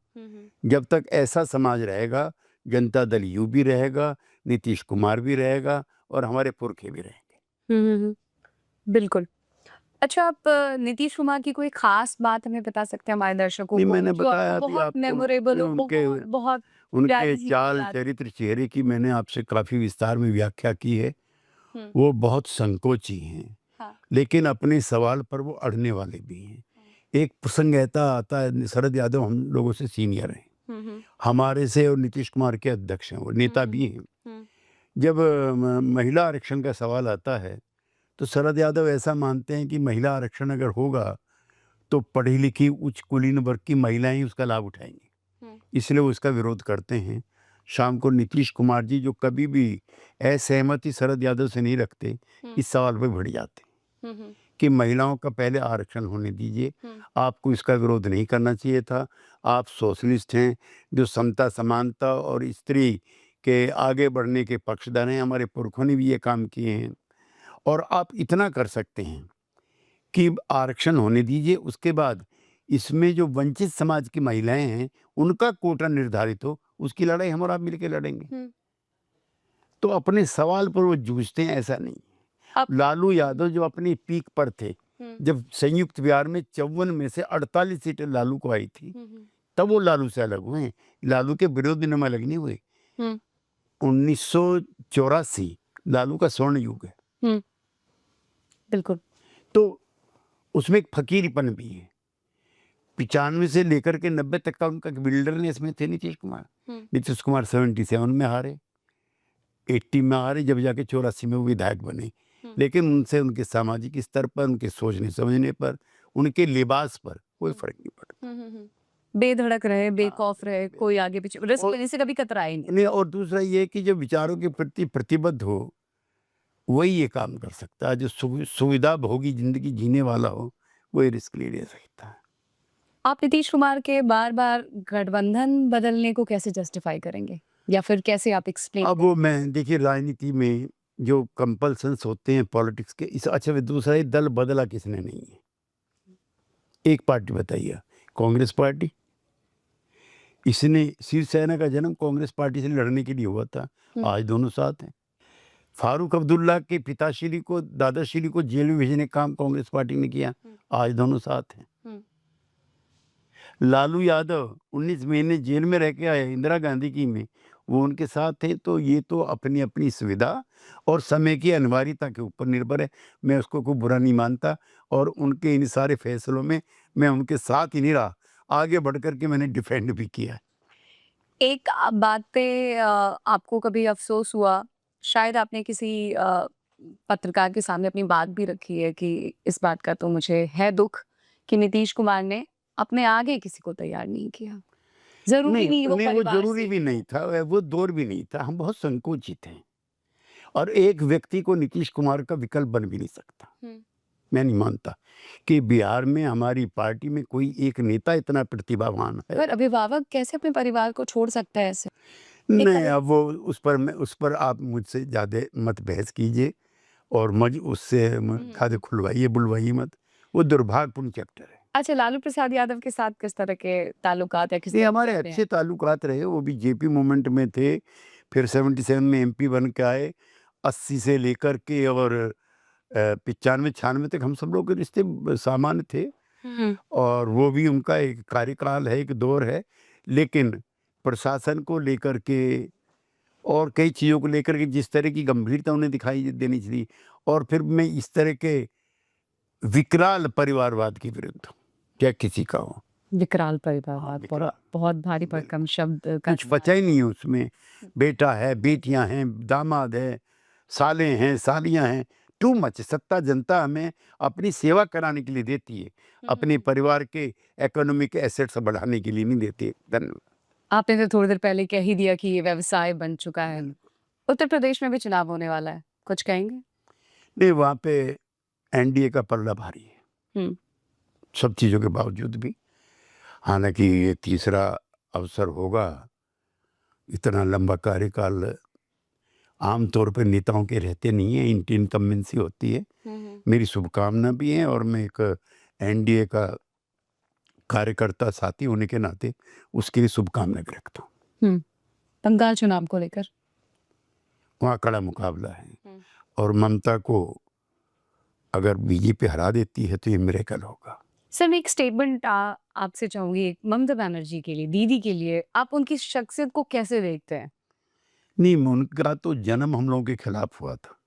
जब तक ऐसा समाज रहेगा, जनता दल यू भी रहेगा, नीतीश कुमार भी रहेगा, और हमारे पुरखे भी रहेंगे। बिल्कुल। अच्छा, आप नीतीश कुमार की कोई खास बात हमें बता सकते हैं हमारे दर्शकों नहीं, को, मैंने जो बताया आपको अभी बहुत आपको, मेमोरेबल हो, उनके बहुत बहुत उनके प्यारी सी चाल बात? चरित्र चेहरे की मैंने आपसे काफ़ी विस्तार में व्याख्या की है। वो बहुत संकोची हैं, हाँ। लेकिन अपने सवाल पर वो अड़ने वाले भी हैं। एक प्रसंग ऐसा आता है, शरद यादव हम लोगों से सीनियर हैं, हमारे से, और नीतीश कुमार के अध्यक्ष हैं, वो नेता भी हैं। जब महिला आरक्षण का सवाल आता है, तो शरद यादव ऐसा मानते हैं कि महिला आरक्षण अगर होगा तो पढ़ी लिखी उच्च कुलीन वर्ग की महिलाएं ही उसका लाभ उठाएंगी, इसलिए वो इसका विरोध करते हैं। शाम को नीतीश कुमार जी, जो कभी भी असहमति शरद यादव से नहीं रखते, इस सवाल पर भिड़ जाते कि महिलाओं का पहले आरक्षण होने दीजिए, आपको इसका विरोध नहीं करना चाहिए था, आप सोशलिस्ट हैं जो समता, समानता और स्त्री के आगे बढ़ने के पक्षधर हैं, हमारे पुरखों ने भी ये काम किए हैं, और आप इतना कर सकते हैं कि आरक्षण होने दीजिए, उसके बाद इसमें जो वंचित समाज की महिलाएं हैं उनका कोटा निर्धारित हो, उसकी लड़ाई हम और आप मिलकर लड़ेंगे। तो अपने सवाल पर वो जूझते हैं, ऐसा नहीं। लालू यादव जो अपनी पीक पर थे, जब संयुक्त बिहार में 54 में से 48 सीटें लालू को आई थी, तब वो लालू से अलग हुए। लालू के विरोध में अलग नहीं हुए। 1984 लालू का स्वर्ण युग है। बिल्कुल। तो उसमें एक फकीरीपन भी है। 95 से लेकर के 90 तक का उनका बिल्डरनेस में थे नीतीश कुमार। नीतीश कुमार 77 में हारे, 80 में हारे, जब जाके 84 में वो विधायक बने। लेकिन उनसे उनके सामाजिक स्तर पर, उनके सोचने समझने पर, उनके लिबास पर कोई फर्क नहीं पड़ता। बेधड़क रहे, बेखौफ रहे, कोई आगे पीछे रिस्क लेने से कभी कतराए नहीं। और दूसरा ये कि जो विचारों के प्रति प्रतिबद्ध हो, वही ये काम कर सकता है। जो सुविधा भोगी जिंदगी जीने वाला हो, वही रिस्क ले सकता है। आप नीतीश कुमार के बार बार गठबंधन बदलने को कैसे जस्टिफाई करेंगे, या फिर कैसे आप एक्सप्लेन? अब वो मैं देखिए, राजनीति में जो कंपल्सन्स होते हैं पॉलिटिक्स के, इस अच्छा दूसरा ये दल बदला किसने नहीं है। एक पार्टी बताइए, कांग्रेस पार्टी। इसने शिवसेना का जन्म कांग्रेस पार्टी से लड़ने के लिए हुआ था, आज दोनों साथ हैं। फारूक अब्दुल्ला के पिताश्री को, दादाश्री को जेल में भेजने का काम कांग्रेस पार्टी ने किया, आज दोनों साथ हैं। लालू यादव 19 महीने जेल में रह के आए इंदिरा गांधी की में, वो उनके साथ थे, तो ये तो अपनी अपनी सुविधा और समय की अनिवार्यता के ऊपर निर्भर है। मैं उसको कोई बुरा नहीं मानता और उनके इन सारे फैसलों में मैं उनके साथ ही नहीं रहा, आगे बढ़ कर के मैंने डिफेंड भी किया है। एक बात पे आपको कभी अफ़सोस हुआ, शायद आपने किसी पत्रकार के सामने अपनी बात भी रखी है कि इस बात का तो मुझे है दुःख कि नीतीश कुमार ने अपने आगे किसी को तैयार नहीं किया। ज़रूरी नहीं, नहीं वो नहीं वो परिवार ज़रूरी से भी नहीं था, वो दौर भी नहीं था, हम बहुत संकोचित हैं और एक व्यक्ति को नीतीश कुमार का विकल्प बन भी नहीं सकता। हुँ। मैं नहीं मानता कि बिहार में हमारी पार्टी में कोई एक नेता इतना प्रतिभावान है। पर अभिभावक कैसे अपने परिवार को छोड़ सकता है ऐसे? एक नहीं, तरह अब वो उस पर आप मुझसे ज़्यादा मत बहस कीजिए और उससे खाते खुलवाइए बुलवाइए मत। वो दुर्भाग्यपूर्ण चैप्टर है। अच्छा, लालू प्रसाद यादव के साथ किस तरह के ताल्लुकात या किस ये तरह हमारे से रहे हैं? अच्छे ताल्लुकात रहे, वो भी जेपी मूवमेंट में थे, फिर 77 में एमपी बन के आए, 80 से लेकर के और 95-96 तक हम सब लोग के रिश्ते सामान्य थे हुँ। और वो भी उनका एक कार्यकाल है, एक दौर है। लेकिन प्रशासन को लेकर के और कई चीज़ों को लेकर के जिस तरह की गंभीरता उन्हें दिखाई देनी चाहिए और फिर मैं इस तरह के विकराल परिवारवाद के विरुद्ध हूँ, चाहे किसी का हो। विकराल हाँ, परिवारवाद विकराल। बहुत बहुत भारी बिल्कुल। भरकम शब्द का कुछ बचा ही नहीं है उसमें। बेटा है, बेटियां हैं, दामाद है, साले हैं, सालियां हैं, टू मच। सत्ता जनता हमें अपनी सेवा कराने के लिए देती है, अपने परिवार के इकोनॉमिक एसेट्स बढ़ाने के लिए नहीं देती। धन्यवाद। आपने तो थोड़ी देर पहले कह ही दिया कि ये व्यवसाय बन चुका है। उत्तर प्रदेश में भी चुनाव होने वाला है, कुछ कहेंगे? नहीं, वहाँ पे एनडीए का पलड़ा भारी है, हुँ। सब चीज़ों के बावजूद भी। हालांकि ये तीसरा अवसर होगा, इतना लंबा कार्यकाल आमतौर पर नेताओं के रहते नहीं है, इनकम्बेंसी होती है। मेरी शुभकामना भी है और मैं एक एनडीए का कार्यकर्ता साथी होने के नाते उसके लिए शुभकामना भी रखता हूँ। बंगाल चुनाव को लेकर? वहाँ कड़ा मुकाबला है और ममता को अगर बीजेपी हरा देती है तो ये मिरेकल होगा। सर, मैं एक स्टेटमेंट आपसे चाहूँगी, एक ममता बनर्जी के लिए, दीदी के लिए, आप उनकी शख्सियत को कैसे देखते हैं? नहीं, उनका तो जन्म हम लोगों के खिलाफ हुआ था।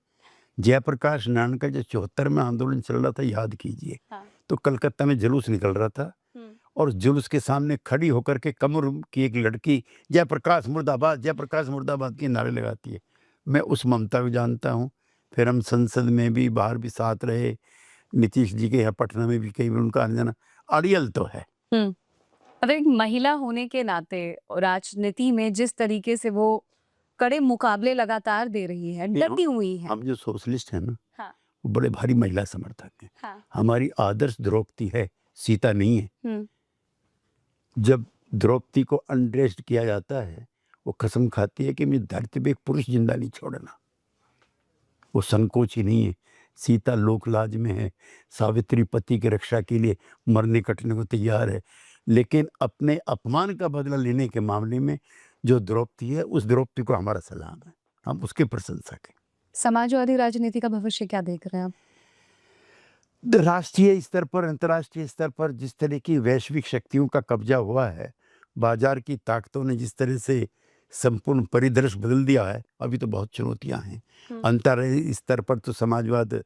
जयप्रकाश नारायण का जो 74 में आंदोलन चल रहा था, याद कीजिए। हाँ। तो कलकत्ता में जुलूस निकल रहा था और जुलूस के सामने खड़ी होकर के कमर की एक लड़की जयप्रकाश मुर्दाबाद, जयप्रकाश मुर्दाबाद के नारे लगाती है। मैं उस ममता को जानता हूँ। फिर हम संसद में भी बाहर भी साथ रहे, नीतीश जी के यहाँ पटना में भी कई बार उनका आना जाना। अड़ियल तो है। मतलब एक महिला होने के नाते राजनीति में जिस तरीके से वो कड़े मुकाबले लगातार दे रही है, डटी हुई है। हम जो सोशलिस्ट हैं ना, हाँ। वो बड़े भारी महिला समर्थक हैं। हाँ। हमारी आदर्श द्रौपदी है, सीता नहीं है। जब द्रौपदी को अनड्रेस्ड किया जाता है, वो कसम खाती है कि मैं धरती पे एक पुरुष जिंदा नहीं छोड़ना। वो संकोच ही नहीं है। सीता लोकलाज में है, सावित्री पति की रक्षा के लिए मरने कटने को तैयार है, लेकिन अपने अपमान का बदला लेने के मामले में जो द्रौपदी है, उस द्रौपदी को हमारा सलाम है, हम उसके प्रशंसक हैं। समाजवादी राजनीति का भविष्य क्या देख रहे हैं आप? राष्ट्रीय स्तर पर, अंतर्राष्ट्रीय स्तर पर जिस तरह की वैश्विक शक्तियों का कब्जा हुआ है, बाजार की ताकतों ने जिस तरह से संपूर्ण परिदृश्य बदल दिया है, अभी तो बहुत चुनौतियां हैं। अंतर्राष्ट्रीय स्तर पर तो समाजवाद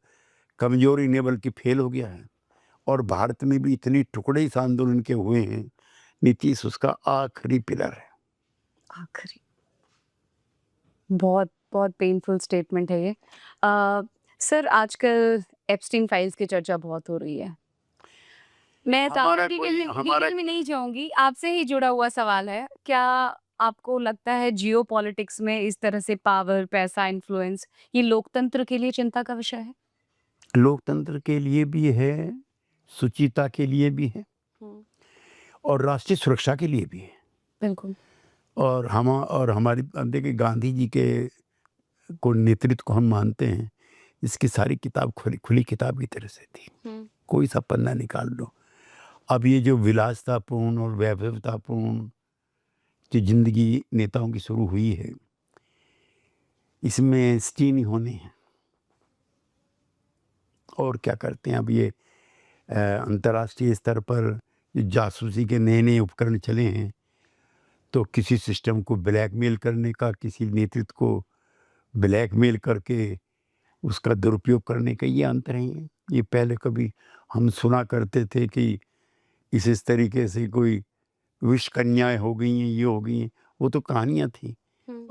कमजोर ही नहीं बल्कि फेल हो गया है और भारत में भी इतनी टुकड़े इस आंदोलन के हुए हैं, नीतीश उसका आखिरी पिलर है। आखिरी बहुत बहुत पेनफुल स्टेटमेंट है ये। सर, आजकल एप्स्टीन फाइल्स की चर्चा बहुत हो रही है। मैं हमारा कोई डिटेल में नहीं जाऊंगी, आपसे ही जुड़ा हुआ सवाल है। क्या आपको लगता है जियोपॉलिटिक्स में इस तरह से पावर, पैसा, इन्फ्लुएंस ये लोकतंत्र के लिए चिंता का विषय है? लोकतंत्र के लिए भी है, सुचिता के लिए भी है और राष्ट्रीय सुरक्षा के लिए भी है। बिल्कुल। और हमारी देखिए गांधी जी के को नेतृत्व को हम मानते हैं। इसकी सारी किताब खुली किताब की तरह से थी, कोई सा पन्ना निकाल लो। अब ये जो विलासतापूर्ण और वैभवतापूर्ण जो जिंदगी नेताओं की शुरू हुई है, इसमें स्टीन होने हैं और क्या करते हैं। अब ये अंतर्राष्ट्रीय स्तर पर जो जासूसी के नए नए उपकरण चले हैं, तो किसी सिस्टम को ब्लैकमेल करने का, किसी नेतृत्व को ब्लैकमेल करके उसका दुरुपयोग करने का ये अंतर है। ये पहले कभी हम सुना करते थे कि इस तरीके से कोई विष कन्याएं हो गई हैं, ये हो गई हैं, वो तो कहानियाँ थी।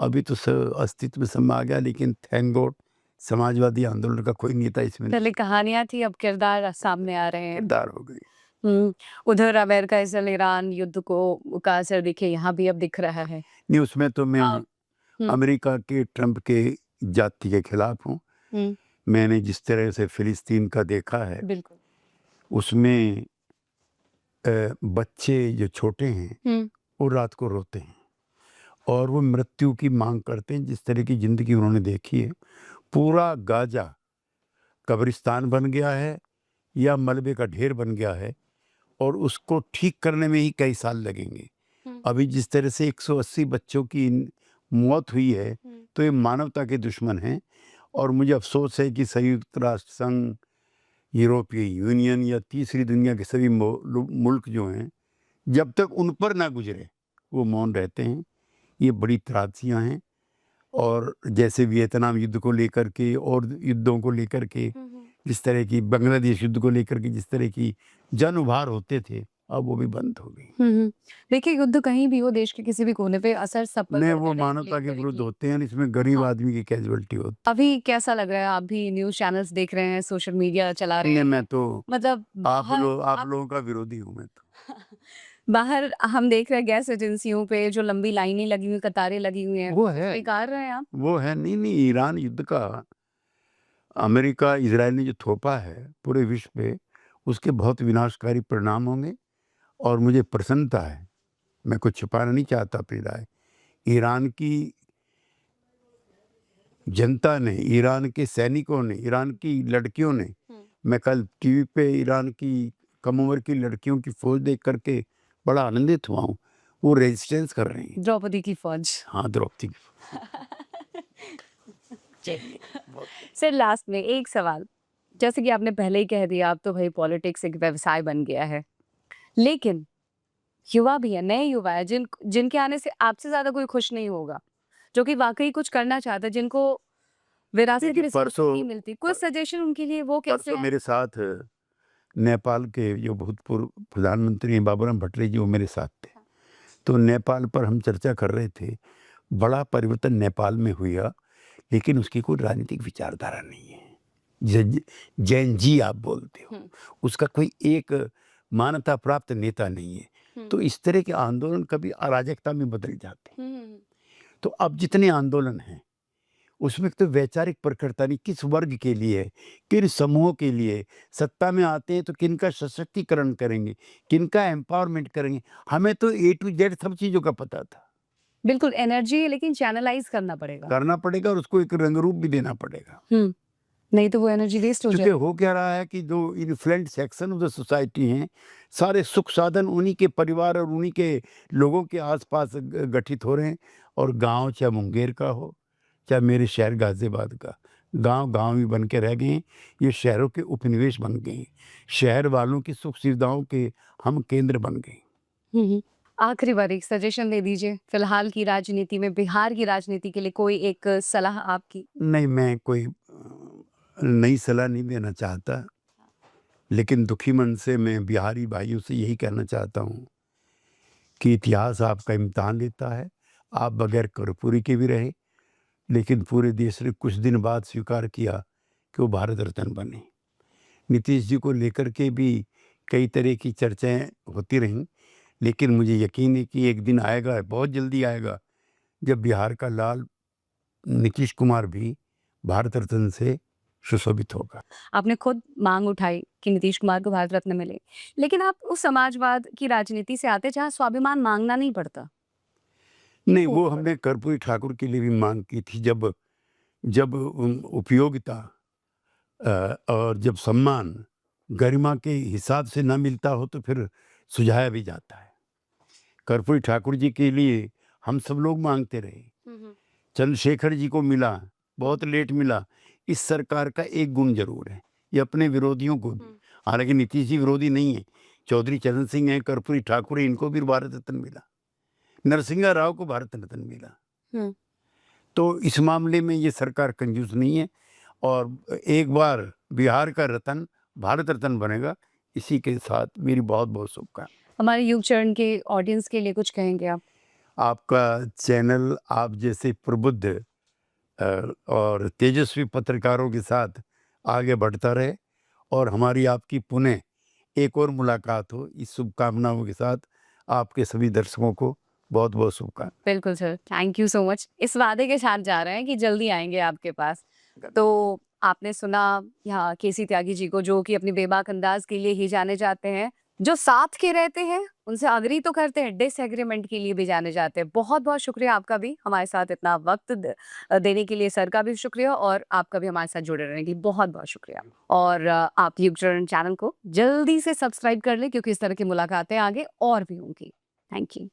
अभी तो अस्तित्व में सब आ गया, लेकिन थैंक गॉड समाजवादी आंदोलन का कोई नेता इसमें पहले कहानियां थी, अब किरदार सामने आ रहे हैं। किरदार हो गई। उधर अमेरिका इसराइल ईरान युद्ध को का असर देखिए यहाँ भी अब दिख रहा है। नहीं, उसमें तो मैं हम्म। अमेरिका के ट्रंप के जाति के खिलाफ हूँ। मैंने जिस तरह से फिलिस्तीन का देखा है, बिल्कुल। उसमें बच्चे जो छोटे हैं वो रात को रोते हैं और वो मृत्यु की मांग करते हैं। जिस तरह की जिंदगी उन्होंने देखी है, पूरा गाजा कब्रिस्तान बन गया है या मलबे का ढेर बन गया है, और उसको ठीक करने में ही कई साल लगेंगे। अभी जिस तरह से 180 बच्चों की मौत हुई है, तो ये मानवता के दुश्मन हैं। और मुझे अफसोस है कि संयुक्त राष्ट्र संघ, यूरोपीय यूनियन या तीसरी दुनिया के सभी मुल्क जो हैं, जब तक उन पर ना गुजरे वो मौन रहते हैं। ये बड़ी त्रासदियाँ हैं। और जैसे वियतनाम युद्ध को लेकर के और युद्धों को लेकर के, जिस तरह की बांग्लादेश युद्ध को लेकर के जिस तरह की जन उभार होते थे, अब वो भी बंद हो गई। देखिए युद्ध कहीं भी हो, देश के किसी भी कोने पे असर सब पर नहीं, पड़ता वो है, मानवता के लेकिन विरुद्ध होते हैं, इसमें गरीब हाँ। आदमी की कैजुअलिटी होती अभी कैसा लग रहा है? आप भी न्यूज़ चैनल्स देख रहे हैं, सोशल मीडिया चला रहे है। हैं, मैं तो मतलब बाहर आप लोगों का विरोधी हूँ मैं तो। बाहर हम देख रहे हैं गैस एजेंसियों पे जो लंबी लाइनें लगी हुई, कतारें लगी हुई हैं, वो है, स्वीकार रहे हैं आप? वो है। नहीं, ईरान युद्ध का अमेरिका इजराइल ने जो थोपा है पूरे विश्व पे, उसके बहुत विनाशकारी परिणाम होंगे। और मुझे प्रसन्नता है, मैं कुछ छुपाना नहीं चाहता अपनी राय। ईरान की जनता ने, ईरान के सैनिकों ने, ईरान की लड़कियों ने, मैं कल टीवी पे ईरान की कम उम्र की लड़कियों की फौज देख करके बड़ा आनंदित हुआ हूँ। वो रेजिस्टेंस कर रही हैं। द्रौपदी की फौज। हाँ, द्रौपदी की सर लास्ट में एक सवाल, जैसे कि आपने पहले ही कह दिया, अब तो भाई पॉलिटिक्स एक व्यवसाय बन गया है, लेकिन युवा भी है, नए युवा है जिनके आने से आपसे ज्यादा कोई खुश नहीं होगा, जो कि वाकई कुछ करना चाहता है, जिनको विरासत देखिए, में परसों नहीं मिलती, कुछ सजेशन उनके लिए वो कैसे परसों है? मेरे साथ नेपाल के जो भूतपूर्व प्रधानमंत्री हैं बाबूराम भट्टराई जी, वो मेरे साथ थे। तो नेपाल पर हम चर्चा कर रहे थे। बड़ा परिवर्तन नेपाल में हुआ, लेकिन उसकी कोई राजनीतिक विचारधारा नहीं है। जैन जी आप बोलते हो, उसका कोई एक मान्यता प्राप्त नेता नहीं है। तो इस तरह के आंदोलन कभी अराजकता में बदल जाते हैं। तो अब जितने आंदोलन हैं उसमें तो वैचारिक प्रखरता नहीं, किस वर्ग के लिए, किन समूहों के लिए सत्ता में आते हैं, तो किनका सशक्तिकरण करेंगे, किनका एम्पावरमेंट करेंगे। हमें तो A to Z सब चीज़ों का पता था। बिल्कुल एनर्जी है, लेकिन चैनलाइज करना पड़ेगा और उसको एक रंग रूप भी देना पड़ेगा। नहीं तो वो एनर्जी वेस्ट हो क्योंकि जाएगी। हो क्या रहा है कि जो influential section of the society हैं, सारे सुख साधन उन्हीं के परिवार और उन्हीं के लोगों के आसपास गठित हो रहे हैं। और गांव चाहे मुंगेर का हो, चाहे मेरे शहर गाजियाबाद का, गांव ही बन के रह गए हैं। ये शहरों के उपनिवेश बन गए हैं, शहर वालों की सुख सुविधाओं के हम केंद्र बन गए। आखिरी बार एक सजेशन दे दीजिए, फिलहाल की राजनीति में, बिहार की राजनीति के लिए कोई एक सलाह आपकी। नहीं, मैं कोई नई सलाह नहीं देना चाहता, लेकिन दुखी मन से मैं बिहारी भाइयों से यही कहना चाहता हूँ कि इतिहास आपका इम्तिहान लेता है। आप बगैर कर्पूरी के भी रहे, लेकिन पूरे देश ने कुछ दिन बाद स्वीकार किया कि वो भारत रत्न बने। नीतीश जी को लेकर के भी कई तरह की चर्चाएं होती रहीं, लेकिन मुझे यकीन है कि एक दिन आएगा, बहुत जल्दी आएगा, जब बिहार का लाल नीतीश कुमार भी भारत रत्न से सुशोभित होगा। आपने खुद मांग उठाई कि नीतीश कुमार को भारत रत्न मिले, लेकिन आप उस समाजवाद की राजनीति से आते जहाँ स्वाभिमान मांगना नहीं पड़ता। नहीं, वो हमने कर्पूरी ठाकुर के लिए भी मांग की थी। जब उपयोगिता और जब सम्मान गरिमा के हिसाब से ना मिलता हो, तो फिर सुझाया भी जाता है। कर्पूरी ठाकुर जी के लिए हम सब लोग मांगते रहे। चंद्रशेखर जी को मिला, बहुत लेट मिला। इस सरकार का एक गुण जरूर है, ये अपने विरोधियों को भी, हालांकि नीतीश जी विरोधी नहीं है, चौधरी चरण सिंह हैं, कर्पूरी ठाकुर हैं, इनको भी भारत रत्न मिला। नरसिंहा राव को भारत रत्न मिला। हम्म। तो इस मामले में ये सरकार कंजूस नहीं है और एक बार बिहार का रत्न भारत रत्न बनेगा। इसी के साथ मेरी बहुत बहुत शुभकामनाएं। हमारे युग चरण के ऑडियंस के लिए कुछ कहेंगे आप? आपका चैनल आप जैसे प्रबुद्ध और तेजस्वी पत्रकारों के साथ आगे बढ़ता रहे और हमारी आपकी पुनः एक और मुलाकात हो, इस शुभकामनाओं के साथ आपके सभी दर्शकों को बहुत बहुत शुभकामनाएं। बिल्कुल sir, thank you so much. इस वादे के साथ जा रहे हैं कि जल्दी आएंगे आपके पास। तो आपने सुना यहाँ केसी त्यागी जी को, जो कि अपनी बेबाक अंदाज के लिए ही जाने जाते हैं, जो साथ के रहते हैं उनसे अग्री तो करते हैं, डिसएग्रीमेंट के लिए भी जाने जाते हैं। बहुत बहुत शुक्रिया आपका भी हमारे साथ इतना वक्त देने के लिए। सर का भी शुक्रिया और आपका भी हमारे साथ जुड़े रहने के लिए बहुत बहुत शुक्रिया। और आप युग चरण चैनल को जल्दी से सब्सक्राइब कर लें, क्योंकि इस तरह की मुलाकातें आगे और भी होंगी। Thank you.